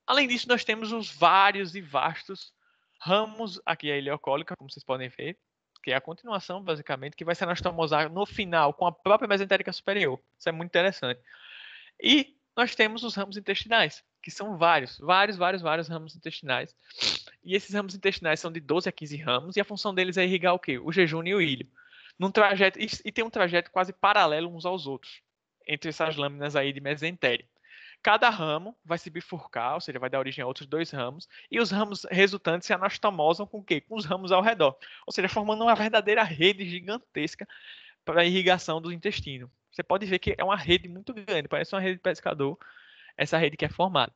Speaker 1: Além disso, nós temos os vários e vastos ramos, aqui a ileocólica, como vocês podem ver, que é a continuação, basicamente, que vai se anastomosar no final com a própria mesentérica superior. Isso é muito interessante. E nós temos os ramos intestinais, que são vários ramos intestinais. E esses ramos intestinais são de 12 a 15 ramos, e a função deles é irrigar o quê? O jejum e o ilho. Num trajeto, e tem um trajeto quase paralelo uns aos outros, entre essas lâminas aí de mesentério. Cada ramo vai se bifurcar, ou seja, vai dar origem a outros dois ramos, e os ramos resultantes se anastomosam com o quê? Com os ramos ao redor. Ou seja, formando uma verdadeira rede gigantesca para a irrigação do intestino. Você pode ver que é uma rede muito grande, parece uma rede de pescador, essa rede que é formada.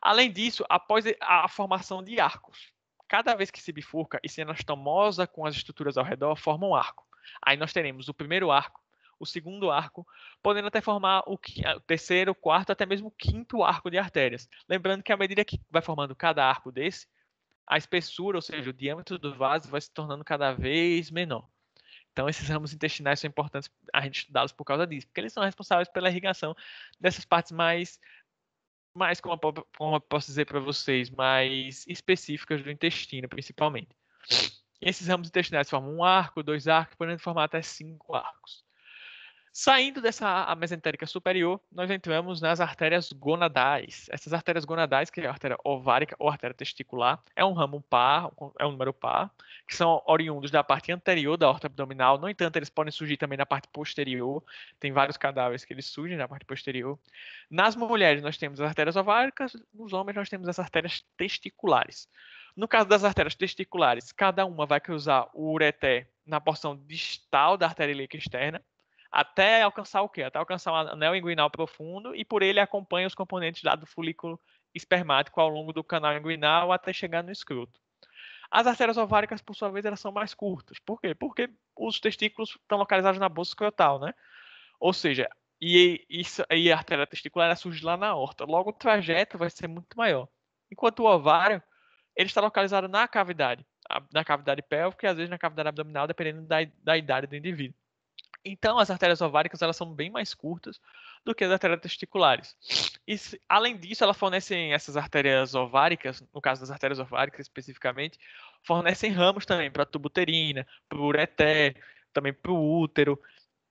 Speaker 1: Além disso, após a formação de arcos, cada vez que se bifurca e se anastomosa com as estruturas ao redor, forma um arco. Aí nós teremos o primeiro arco, o segundo arco, podendo até formar o terceiro, o quarto, até mesmo o quinto arco de artérias. Lembrando que à medida que vai formando cada arco desse, a espessura, ou seja, o diâmetro do vaso vai se tornando cada vez menor. Então, esses ramos intestinais são importantes a gente estudá-los por causa disso, porque eles são responsáveis pela irrigação dessas partes mais como eu posso dizer para vocês, mais específicas do intestino, principalmente. E esses ramos intestinais formam um arco, dois arcos, podendo formar até 5 arcos. Saindo dessa mesentérica superior, nós entramos nas artérias gonadais. Essas artérias gonadais, que é a artéria ovárica ou artéria testicular, é um ramo par, é um número par, que são oriundos da parte anterior da aorta abdominal. No entanto, eles podem surgir também na parte posterior. Tem vários cadáveres que eles surgem na parte posterior. Nas mulheres, nós temos as artérias ováricas, nos homens, nós temos as artérias testiculares. No caso das artérias testiculares, cada uma vai cruzar o ureter na porção distal da artéria ilíaca externa, até alcançar o quê? Até alcançar um anel inguinal profundo e por ele acompanha os componentes lá do folículo espermático ao longo do canal inguinal até chegar no escroto. As artérias ováricas, por sua vez, elas são mais curtas. Por quê? Porque os testículos estão localizados na bolsa escrotal, né? Ou seja, e a artéria testicular surge lá na aorta. Logo, o trajeto vai ser muito maior. Enquanto o ovário, ele está localizado na cavidade pélvica e às vezes na cavidade abdominal, dependendo da idade do indivíduo. Então, as artérias ováricas elas são bem mais curtas do que as artérias testiculares. E, além disso, elas fornecem essas artérias ováricas, no caso das artérias ováricas especificamente, fornecem ramos também para a tuba uterina, para o ureter, também para o útero,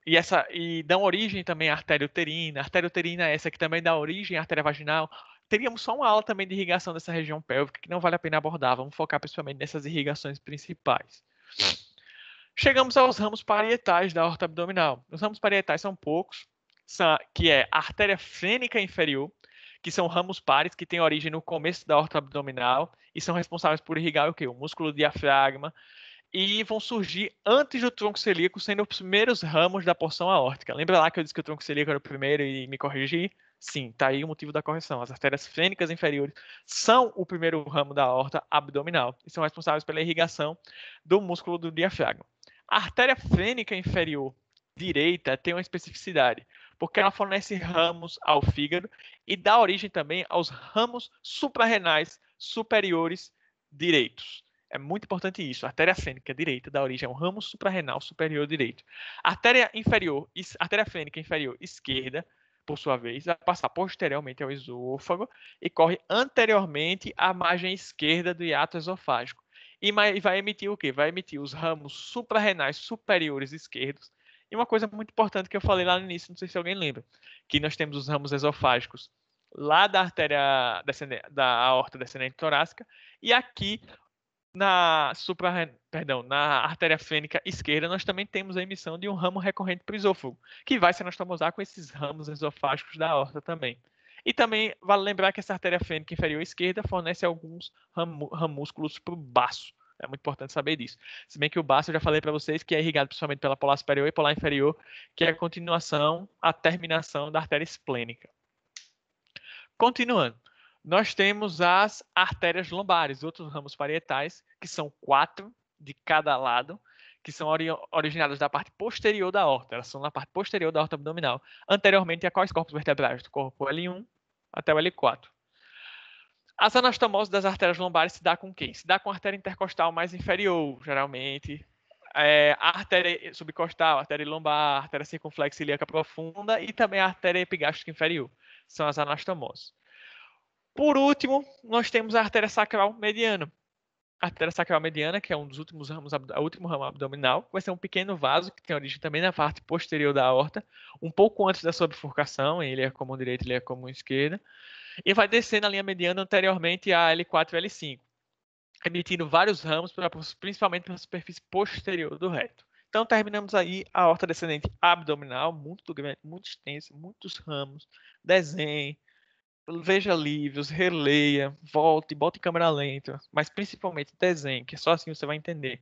Speaker 1: e dão origem também à artéria uterina. A artéria uterina é essa que também dá origem à artéria vaginal. Teríamos só uma aula também de irrigação dessa região pélvica que não vale a pena abordar. Vamos focar principalmente nessas irrigações principais. Chegamos aos ramos parietais da aorta abdominal. Os ramos parietais são poucos, que é a artéria frênica inferior, que são ramos pares que têm origem no começo da aorta abdominal e são responsáveis por irrigar o quê? O músculo diafragma, e vão surgir antes do tronco celíaco, sendo os primeiros ramos da porção aórtica. Lembra lá que eu disse que o tronco celíaco era o primeiro e me corrigi? Sim, tá aí o motivo da correção. As artérias frênicas inferiores são o primeiro ramo da aorta abdominal e são responsáveis pela irrigação do músculo do diafragma. A artéria frênica inferior direita tem uma especificidade, porque ela fornece ramos ao fígado e dá origem também aos ramos suprarrenais superiores direitos. É muito importante isso. A artéria fênica direita dá origem ao ramo suprarrenal superior direito. A artéria fênica inferior esquerda, por sua vez, vai passar posteriormente ao esôfago e corre anteriormente à margem esquerda do hiato esofágico. E vai emitir o quê? Vai emitir os ramos suprarrenais superiores esquerdos. E uma coisa muito importante que eu falei lá no início, não sei se alguém lembra, que nós temos os ramos esofágicos lá da artéria da aorta descendente torácica e aqui na artéria fênica esquerda, nós também temos a emissão de um ramo recorrente para o esôfago, que vai se anastomosar com esses ramos esofágicos da aorta também. E também vale lembrar que essa artéria fênica inferior esquerda fornece alguns ramúsculos para o baço. É muito importante saber disso. Se bem que o baço eu já falei para vocês que é irrigado principalmente pela polar superior e polar inferior, que é a continuação, a terminação da artéria esplênica. Continuando, nós temos as artérias lombares, outros ramos parietais, que são 4 de cada lado, que são originadas da parte posterior da aorta. Elas são na parte posterior da aorta abdominal. Anteriormente a quais corpos vertebrais? Do corpo L1 até o L4. As anastomoses das artérias lombares se dá com quem? Se dá com a artéria intercostal mais inferior, geralmente. A artéria subcostal, a artéria lombar, a artéria circunflexa ilíaca profunda e também a artéria epigástrica inferior. São as anastomoses. Por último, nós temos a artéria sacral mediana. A artéria sacral mediana, que é um dos últimos ramos, o último ramo abdominal, vai ser um pequeno vaso que tem origem também na parte posterior da aorta, um pouco antes da sua bifurcação, ele é comum direita, ele é comum esquerda, e vai descer na linha mediana anteriormente a L4 e L5, emitindo vários ramos, principalmente pela superfície posterior do reto. Então, terminamos aí a aorta descendente abdominal, muito grande, muito extensa, muitos ramos, desenhe, veja livros, releia, volte, bote em câmera lenta, mas principalmente desenhe, que só assim você vai entender.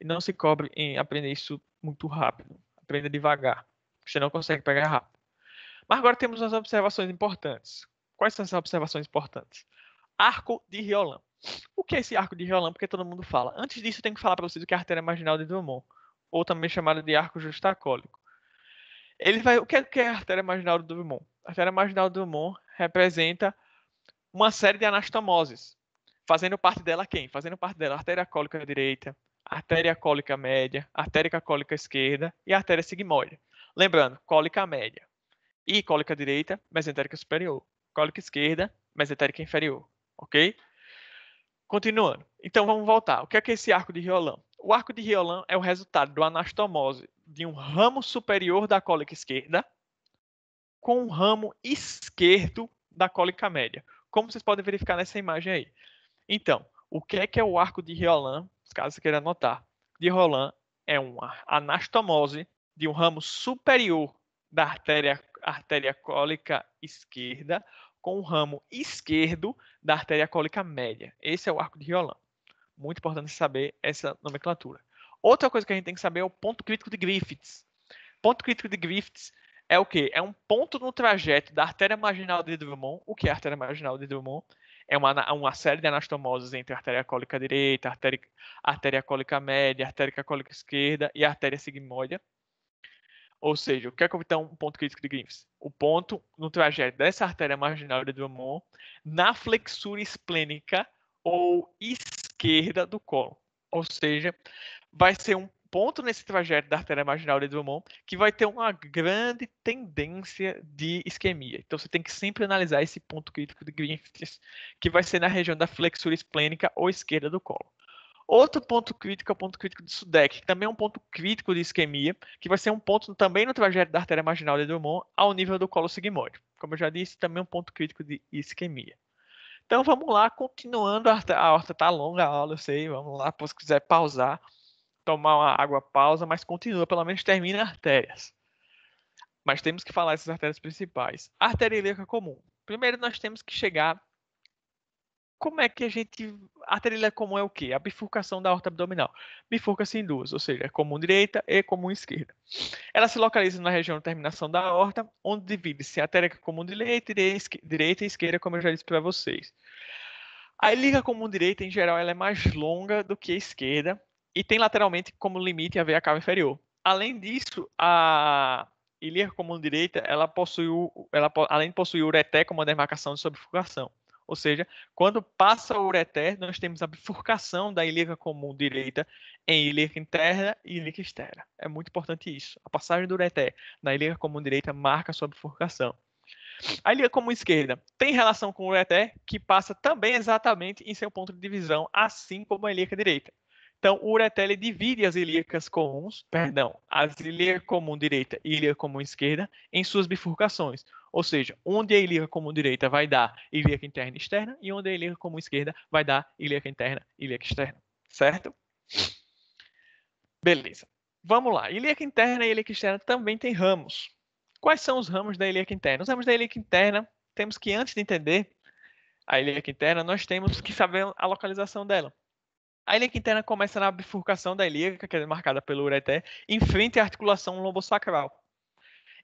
Speaker 1: E não se cobre em aprender isso muito rápido. Aprenda devagar. Você não consegue pegar rápido. Mas agora temos as observações importantes. Quais são essas observações importantes? Arco de Riolan. O que é esse arco de Riolan? Porque todo mundo fala. Antes disso, eu tenho que falar para vocês o que é a artéria marginal de Drummond, ou também chamada de arco justacólico. O que é a artéria marginal de Drummond? A artéria marginal de Drummond representa uma série de anastomoses. Fazendo parte dela quem? Fazendo parte dela a artéria cólica direita, a artéria cólica média, a artéria cólica esquerda e a artéria sigmoide. Lembrando, cólica média e cólica direita, mesentérica superior. Cólica esquerda, mesentérica inferior. Ok? Continuando. Então vamos voltar. O que é esse arco de Riolan? O arco de Riolan é o resultado do anastomose de um ramo superior da cólica esquerda com um ramo esquerdo da cólica média. Como vocês podem verificar nessa imagem aí. Então, o que é o arco de Riolan? Caso você queira anotar. De Riolan é uma anastomose de um ramo superior da artéria cólica esquerda com o ramo esquerdo da artéria cólica média. Esse é o arco de Riolan. Muito importante saber essa nomenclatura. Outra coisa que a gente tem que saber é o ponto crítico de Griffiths. Ponto crítico de Griffiths é o quê? É um ponto no trajeto da artéria marginal de Drummond. O que é a artéria marginal de Drummond? É uma série de anastomoses entre a artéria cólica direita, a artéria cólica média, a artéria cólica esquerda e a artéria sigmoide. Ou seja, o que é então um ponto crítico de Griffiths? O ponto no trajeto dessa artéria marginal de Drummond na flexura esplênica ou esquerda do colo. Ou seja, vai ser um ponto nesse trajeto da artéria marginal de Drummond que vai ter uma grande tendência de isquemia. Então você tem que sempre analisar esse ponto crítico de Griffiths, que vai ser na região da flexura esplênica ou esquerda do colo. Outro ponto crítico é o ponto crítico de Sudeck, que também é um ponto crítico de isquemia, que vai ser um ponto também no trajeto da artéria marginal de Drummond ao nível do colo sigmoide. Como eu já disse, também é um ponto crítico de isquemia. Então vamos lá, continuando, a aorta está longa a aula, eu sei, vamos lá, se quiser pausar, tomar uma água, pausa, mas continua, pelo menos termina artérias. Mas temos que falar essas artérias principais. Artéria ilíaca comum. Primeiro nós temos que chegar. Como é que a gente. A artéria ilíaca comum é o quê? A bifurcação da aorta abdominal. Bifurca-se em duas, ou seja, é comum direita e comum esquerda. Ela se localiza na região de terminação da aorta, onde divide-se a artéria comum direita e esquerda, como eu já disse para vocês. A ilíaca comum direita, em geral, ela é mais longa do que a esquerda e tem lateralmente como limite a veia cava inferior. Além disso, a ilíaca comum direita, além de possuir o ureter como uma demarcação de sua bifurcação. Ou seja, quando passa o ureter, nós temos a bifurcação da ilíaca comum direita em ilíaca interna e ilíaca externa. É muito importante isso. A passagem do ureter na ilíaca comum direita marca a sua bifurcação. A ilíaca comum esquerda tem relação com o ureter, que passa também exatamente em seu ponto de divisão, assim como a ilíaca direita. Então, o ureter ele divide as ilíacas comuns, as ilíaca comum direita e ilíaca comum esquerda em suas bifurcações. Ou seja, onde a ilíaca comum direita vai dar ilíaca interna e externa e onde a ilíaca comum esquerda vai dar ilíaca interna e ilíaca externa. Certo? Beleza. Vamos lá. Ilíaca interna e ilíaca externa também tem ramos. Quais são os ramos da ilíaca interna? Os ramos da ilíaca interna temos que, antes de entender a ilíaca interna, nós temos que saber a localização dela. A ilíaca interna começa na bifurcação da ilíaca, que é marcada pelo ureter, em frente à articulação lombosacral.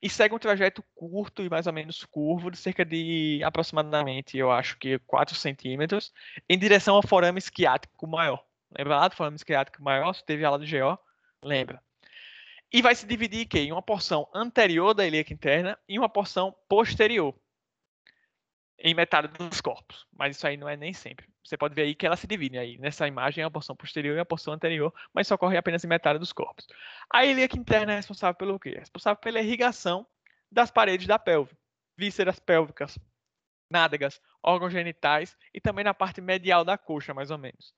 Speaker 1: E segue um trajeto curto e mais ou menos curvo, de cerca de aproximadamente, eu acho que 4 centímetros, em direção ao forame isquiático maior. Lembra lá do forame isquiático maior? Se teve aula de GO? Lembra. E vai se dividir em uma porção anterior da ilíaca interna e uma porção posterior, em metade dos corpos. Mas isso aí não é nem sempre. Você pode ver aí que ela se divide aí. Nessa imagem é a porção posterior e a porção anterior, mas só ocorre apenas em metade dos corpos. A ilíaca interna é responsável pelo quê? É responsável pela irrigação das paredes da pelve, vísceras pélvicas, nádegas, órgãos genitais e também na parte medial da coxa, mais ou menos.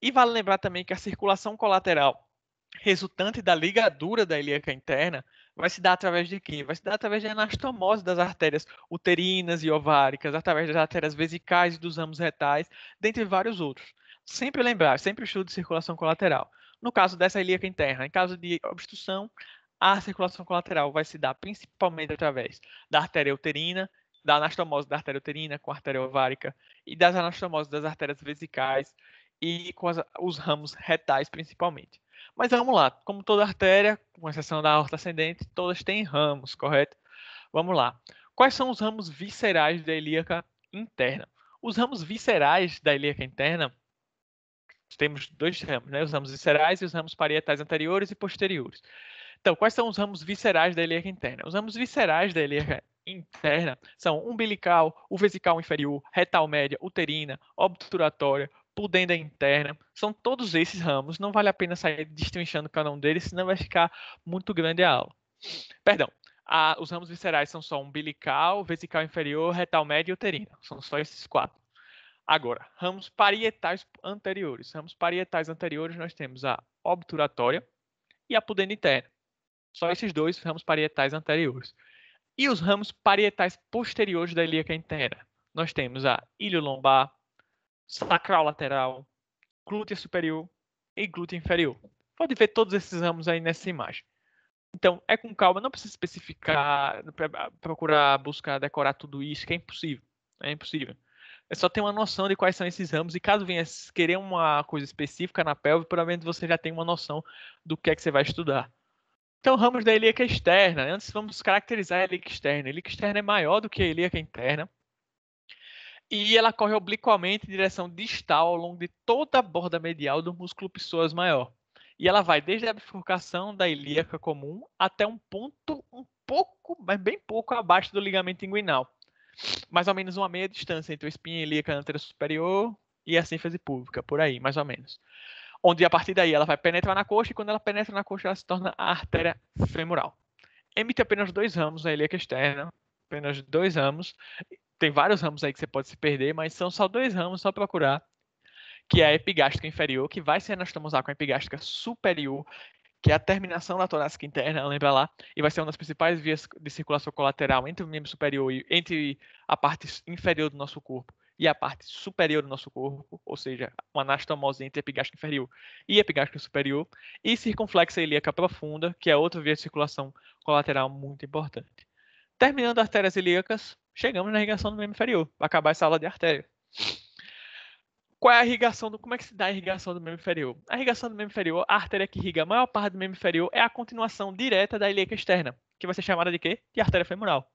Speaker 1: E vale lembrar também que a circulação colateral resultante da ligadura da ilíaca interna vai se dar através de quê? Vai se dar através de anastomose das artérias uterinas e ováricas, através das artérias vesicais e dos ramos retais, dentre vários outros. Sempre lembrar, sempre estudo de circulação colateral. No caso dessa ilíaca interna, em caso de obstrução, a circulação colateral vai se dar principalmente através da artéria uterina, da anastomose da artéria uterina com a artéria ovárica e das anastomoses das artérias vesicais e com os ramos retais principalmente. Mas vamos lá, como toda artéria, com exceção da aorta ascendente, todas têm ramos, correto? Vamos lá. Quais são os ramos viscerais da ilíaca interna? Os ramos viscerais da ilíaca interna, temos dois ramos, né? Os ramos viscerais e os ramos parietais anteriores e posteriores. Então, quais são os ramos viscerais da ilíaca interna? Os ramos viscerais da ilíaca interna são umbilical, o vesical inferior, retal média, uterina, obturatória, pudenda interna. São todos esses ramos. Não vale a pena sair destrinchando cada um deles, senão vai ficar muito grande a aula. Perdão. Os ramos viscerais são só umbilical, vesical inferior, retal média e uterina. São só esses 4. Agora, ramos parietais anteriores. Ramos parietais anteriores nós temos a obturatória e a pudenda interna. Só esses dois ramos parietais anteriores. E os ramos parietais posteriores da ilíaca interna? Nós temos a ilho lombar, sacral lateral, glútea superior e glútea inferior. Pode ver todos esses ramos aí nessa imagem. Então, é com calma, não precisa especificar, procurar, buscar, decorar tudo isso, que é impossível. É impossível. É só ter uma noção de quais são esses ramos e caso venha querer uma coisa específica na pelve, provavelmente você já tem uma noção do que é que você vai estudar. Então, ramos da ilíaca externa. Antes, vamos caracterizar a ilíaca externa. A ilíaca externa é maior do que a ilíaca interna. E ela corre obliquamente em direção distal ao longo de toda a borda medial do músculo psoas maior. E ela vai desde a bifurcação da ilíaca comum até um ponto mas bem pouco abaixo do ligamento inguinal. Mais ou menos uma meia distância entre a espinha ilíaca anterior superior e a sínfise púbica, por aí, mais ou menos. Onde a partir daí ela vai penetrar na coxa e quando ela penetra na coxa ela se torna a artéria femoral. Emite apenas 2 ramos na ilíaca externa, apenas 2 ramos. Tem vários ramos aí que você pode se perder, mas são só 2 ramos, só procurar, que é a epigástrica inferior, que vai se anastomosar com a epigástrica superior, que é a terminação da torácica interna, lembra lá, e vai ser uma das principais vias de circulação colateral entre o membro superior e entre a parte inferior do nosso corpo e a parte superior do nosso corpo, ou seja, uma anastomose entre a epigástrica inferior e a epigástrica superior, e circunflexa ilíaca profunda, que é outra via de circulação colateral muito importante. Terminando as artérias ilíacas, chegamos na irrigação do membro inferior, para acabar essa aula de artéria. Qual é a irrigação como é que se dá a irrigação do membro inferior? A irrigação do membro inferior, a artéria que irriga a maior parte do membro inferior é a continuação direta da ilíaca externa, que vai ser chamada de quê? De artéria femoral.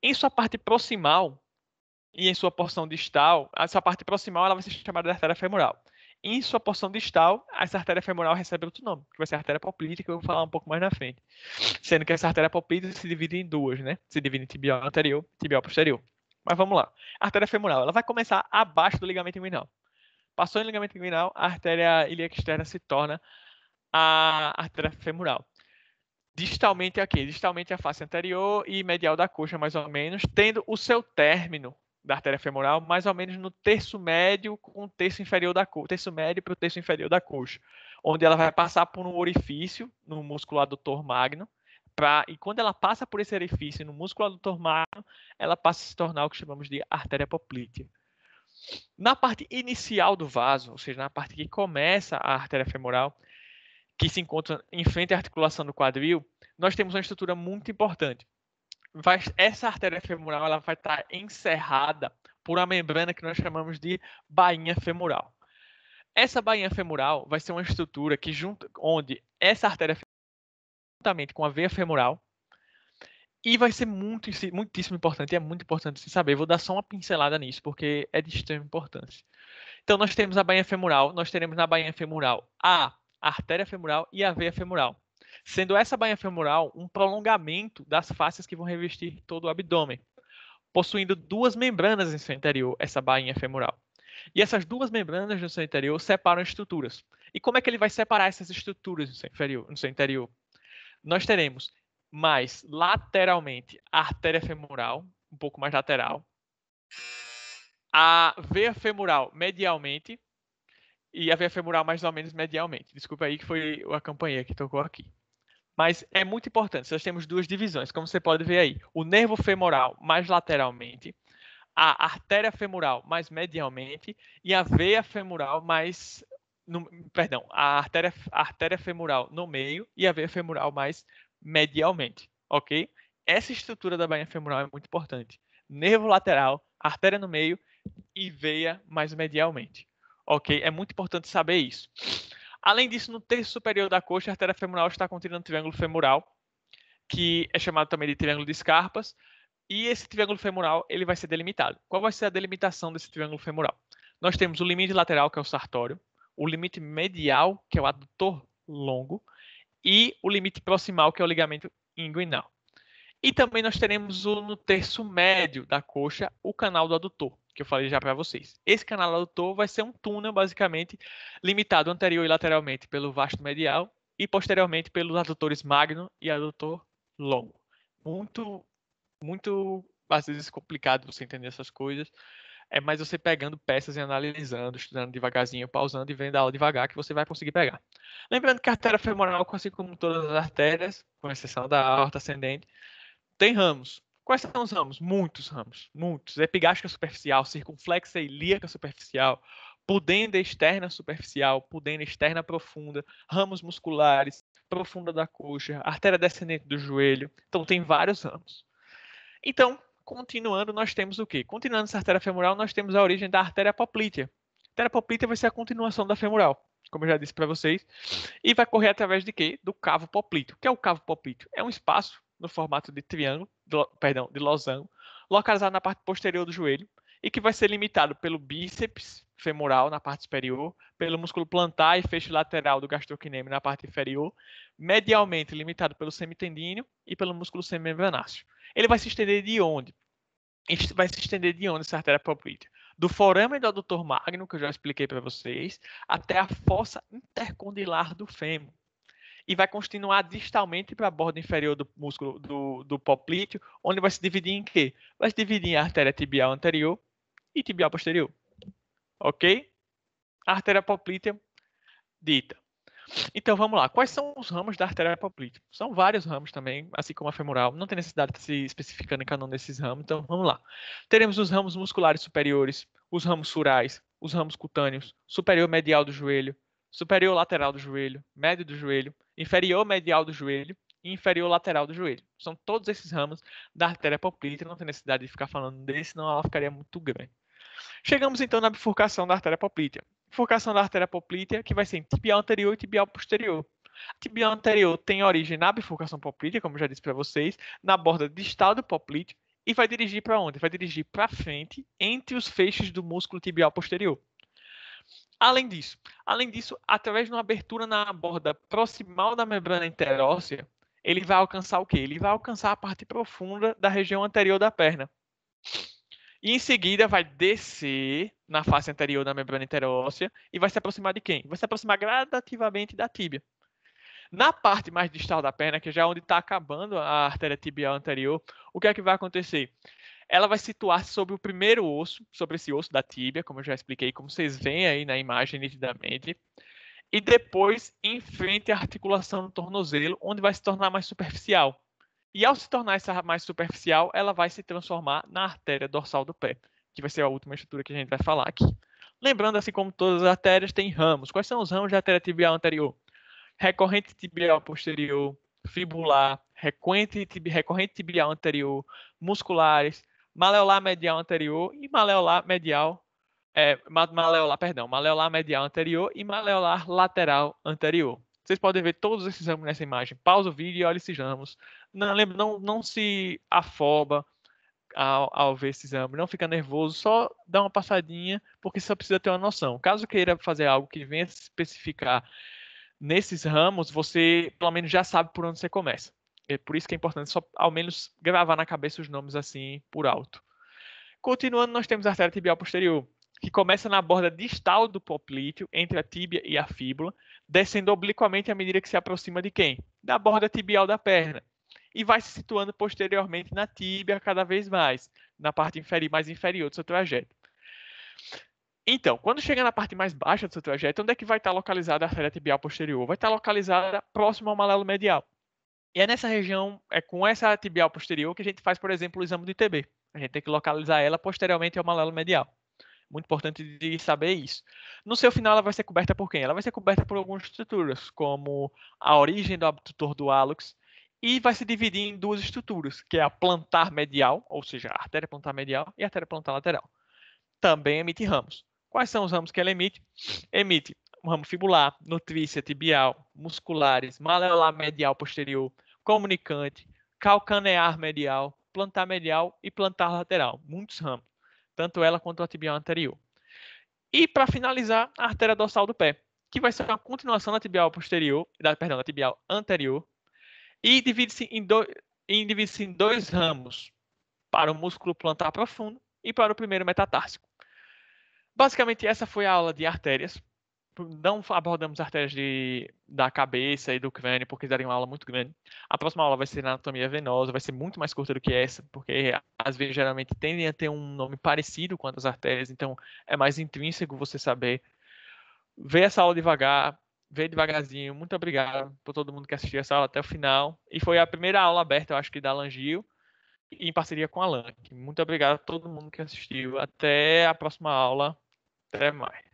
Speaker 1: Em sua parte proximal e em sua porção distal, a sua parte proximal ela vai ser chamada de artéria femoral. Em sua porção distal, essa artéria femoral recebe outro nome, que vai ser a artéria poplítea, que eu vou falar um pouco mais na frente. Sendo que essa artéria poplítea se divide em duas, né? Se divide em tibial anterior e tibial posterior. Mas vamos lá. A artéria femoral, ela vai começar abaixo do ligamento inguinal. Passou em ligamento inguinal, a artéria ilíaca externa se torna a artéria femoral. Distalmente aqui, distalmente a face anterior e medial da coxa, mais ou menos, tendo o seu término da artéria femoral mais ou menos no terço médio com o terço inferior da coxa, terço médio para o terço inferior da coxa, onde ela vai passar por um orifício no músculo adutor magno, e quando ela passa por esse orifício no músculo adutor magno, ela passa a se tornar o que chamamos de artéria poplítea. Na parte inicial do vaso, ou seja, na parte que começa a artéria femoral, que se encontra em frente à articulação do quadril, nós temos uma estrutura muito importante. essa artéria femoral ela vai estar encerrada por uma membrana que nós chamamos de bainha femoral. Essa bainha femoral vai ser uma estrutura que onde essa artéria juntamente com a veia femoral e vai ser muitíssimo importante, é muito importante se saber. Vou dar só uma pincelada nisso, porque é de extrema importância. Então, nós temos a bainha femoral, nós teremos na bainha femoral a artéria femoral e a veia femoral. Sendo essa bainha femoral um prolongamento das fáscias que vão revestir todo o abdômen, possuindo duas membranas em seu interior, essa bainha femoral. E essas duas membranas no seu interior separam estruturas. E como é que ele vai separar essas estruturas no seu interior? Nós teremos mais lateralmente a artéria femoral, um pouco mais lateral, a veia femoral medialmente e a veia femoral mais ou menos medialmente. Desculpa aí que foi a campainha que tocou aqui. Mas é muito importante, nós temos duas divisões, como você pode ver aí. O nervo femoral mais lateralmente, a artéria femoral mais medialmente e a veia femoral mais... perdão, a artéria femoral no meio e a veia femoral mais medialmente, ok? Essa estrutura da bainha femoral é muito importante. Nervo lateral, artéria no meio e veia mais medialmente, ok? É muito importante saber isso. Além disso, no terço superior da coxa, a artéria femoral está contida no triângulo femoral, que é chamado também de triângulo de Scarpas, e esse triângulo femoral ele vai ser delimitado. Qual vai ser a delimitação desse triângulo femoral? Nós temos o limite lateral, que é o sartório, o limite medial, que é o adutor longo, e o limite proximal, que é o ligamento inguinal. E também nós teremos no terço médio da coxa o canal do adutor, que eu falei já para vocês. Esse canal do adutor vai ser um túnel, basicamente, limitado anterior e lateralmente pelo vasto medial e posteriormente pelos adutores magno e adutor longo. Muito, às vezes, complicado você entender essas coisas. É mais você pegando peças e analisando, estudando devagarzinho, pausando e vendo a aula devagar que você vai conseguir pegar. Lembrando que a artéria femoral, assim como todas as artérias, com exceção da aorta ascendente, tem ramos. Quais são os ramos? Muitos ramos. Muitos. Epigástrica superficial, circunflexa ilíaca superficial, pudenda externa superficial, pudenda externa profunda, ramos musculares, profunda da coxa, artéria descendente do joelho. Então, tem vários ramos. Então, continuando, nós temos o quê? Continuando essa artéria femoral, nós temos a origem da artéria poplítea. A artéria poplítea vai ser a continuação da femoral, como eu já disse para vocês, e vai correr através de quê? Do cavo poplíteo. O que é o cavo poplíteo? É um espaço no formato de triângulo, de losango, localizado na parte posterior do joelho e que vai ser limitado pelo bíceps femoral na parte superior, pelo músculo plantar e feixe lateral do gastrocnêmio na parte inferior, medialmente limitado pelo semitendíneo e pelo músculo semimembranáceo. Ele vai se estender de onde? Vai se estender de onde essa artéria poplítea? Do forame do adutor magno, que eu já expliquei para vocês, até a fossa intercondilar do fêmur. E vai continuar distalmente para a borda inferior do músculo do poplíteo, onde vai se dividir em quê? Vai se dividir em artéria tibial anterior e tibial posterior. Ok? A artéria poplítea dita. Então vamos lá. Quais são os ramos da artéria poplítea? São vários ramos também, assim como a femoral. Não tem necessidade de se especificando em cada um desses ramos. Então vamos lá. Teremos os ramos musculares superiores, os ramos surais, os ramos cutâneos, superior medial do joelho, superior lateral do joelho, médio do joelho, inferior medial do joelho e inferior lateral do joelho. São todos esses ramos da artéria poplítea. Não tem necessidade de ficar falando desse, senão ela ficaria muito grande. Chegamos então na bifurcação da artéria poplítea. Bifurcação da artéria poplítea, que vai ser em tibial anterior e tibial posterior. A tibial anterior tem origem na bifurcação poplítea, como eu já disse para vocês, na borda distal do poplíteo, e vai dirigir para onde? Vai dirigir para frente, entre os feixes do músculo tibial posterior. Além disso, através de uma abertura na borda proximal da membrana interóssea, ele vai alcançar o quê? Ele vai alcançar a parte profunda da região anterior da perna. E em seguida vai descer na face anterior da membrana interóssea e vai se aproximar de quem? Vai se aproximar gradativamente da tíbia. Na parte mais distal da perna, que já é onde está acabando a artéria tibial anterior, o que é que vai acontecer? Ela vai situar-se sobre o primeiro osso, sobre esse osso da tíbia, como eu já expliquei, como vocês veem aí na imagem nitidamente, e depois em frente à articulação do tornozelo, onde vai se tornar mais superficial. E ao se tornar essa mais superficial, ela vai se transformar na artéria dorsal do pé, que vai ser a última estrutura que a gente vai falar aqui. Lembrando, assim como todas as artérias, tem ramos. Quais são os ramos da artéria tibial anterior? Recorrente tibial posterior, fibular, recorrente tibial anterior, musculares, maleolar medial anterior e maleolar medial, maleolar medial anterior e maleolar lateral anterior. Vocês podem ver todos esses ramos nessa imagem. Pausa o vídeo e olha esses ramos. Não se afoba ao ver esse exame, não fica nervoso, só dá uma passadinha, porque só precisa ter uma noção. Caso queira fazer algo que venha se especificar nesses ramos, você pelo menos já sabe por onde você começa. É por isso que é importante só ao menos gravar na cabeça os nomes assim por alto. Continuando, nós temos a artéria tibial posterior, que começa na borda distal do poplíteo, entre a tíbia e a fíbula, descendo obliquamente à medida que se aproxima de quem? Da borda tibial da perna. E vai se situando posteriormente na tíbia cada vez mais, na parte mais inferior do seu trajeto. Então, quando chega na parte mais baixa do seu trajeto, onde é que vai estar localizada a artéria tibial posterior? Vai estar localizada próximo ao malelo medial. E é nessa região, é com essa tibial posterior que a gente faz, por exemplo, o exame do ITB. A gente tem que localizar ela posteriormente ao malelo medial. Muito importante de saber isso. No seu final, ela vai ser coberta por quem? Ela vai ser coberta por algumas estruturas, como a origem do abdutor do hálux, e vai se dividir em duas estruturas, que é a plantar medial, ou seja, a artéria plantar medial e a artéria plantar lateral. Também emite ramos. Quais são os ramos que ela emite? Emite um ramo fibular, nutrícia, tibial, musculares, maleolar medial posterior, comunicante, calcanear medial, plantar medial e plantar lateral. Muitos ramos, tanto ela quanto a tibial anterior. E para finalizar, a artéria dorsal do pé, que vai ser uma continuação da tibial posterior, da tibial anterior, e divide-se em dois ramos, para o músculo plantar profundo e para o primeiro metatarsico. Basicamente, essa foi a aula de artérias. Não abordamos artérias da cabeça e do crânio, porque daria uma aula muito grande. A próxima aula vai ser na anatomia venosa, vai ser muito mais curta do que essa, porque às vezes geralmente tendem a ter um nome parecido com as artérias, então é mais intrínseco você saber. Vê essa aula devagar, vê devagarzinho. Muito obrigado por todo mundo que assistiu essa aula até o final. E foi a primeira aula aberta, eu acho que da Langio, em parceria com a LANC. Muito obrigado a todo mundo que assistiu. Até a próxima aula. Até mais.